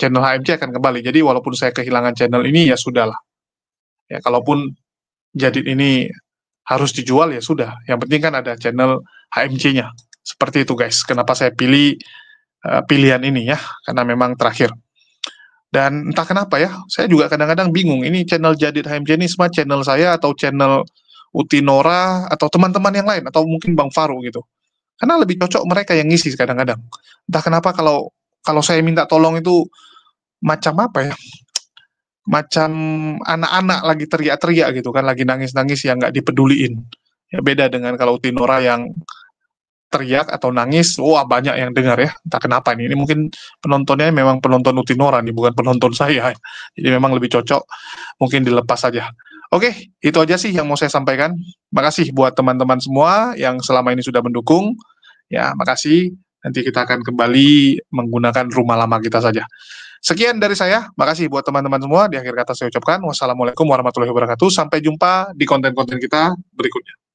Channel HMJ akan kembali. Jadi walaupun saya kehilangan channel ini, ya sudahlah. Ya, kalaupun Jadid ini harus dijual, ya sudah. Yang penting kan ada channel HMJ-nya. Seperti itu guys. Kenapa saya pilih pilihan ini ya. Karena memang terakhir. Dan entah kenapa ya, saya juga kadang-kadang bingung, ini channel Jadid HMJ ini semua channel saya, atau channel Utinora, atau teman-teman yang lain, atau mungkin Bang Faru gitu. Karena lebih cocok mereka yang ngisi kadang-kadang. Entah kenapa kalau saya minta tolong itu macam apa ya, macam anak-anak lagi teriak-teriak gitu kan, lagi nangis-nangis yang nggak dipeduliin. Ya, beda dengan kalau Utinora yang teriak atau nangis, wah banyak yang dengar ya, entah kenapa ini mungkin penontonnya memang penonton Utinora nih, bukan penonton saya, jadi memang lebih cocok, mungkin dilepas saja. Oke, itu aja sih yang mau saya sampaikan. Makasih buat teman-teman semua yang selama ini sudah mendukung, ya makasih, Nanti kita akan kembali menggunakan rumah lama kita saja. Sekian dari saya, makasih buat teman-teman semua. Di akhir kata saya ucapkan wassalamualaikum warahmatullahi wabarakatuh. Sampai jumpa di konten-konten kita berikutnya.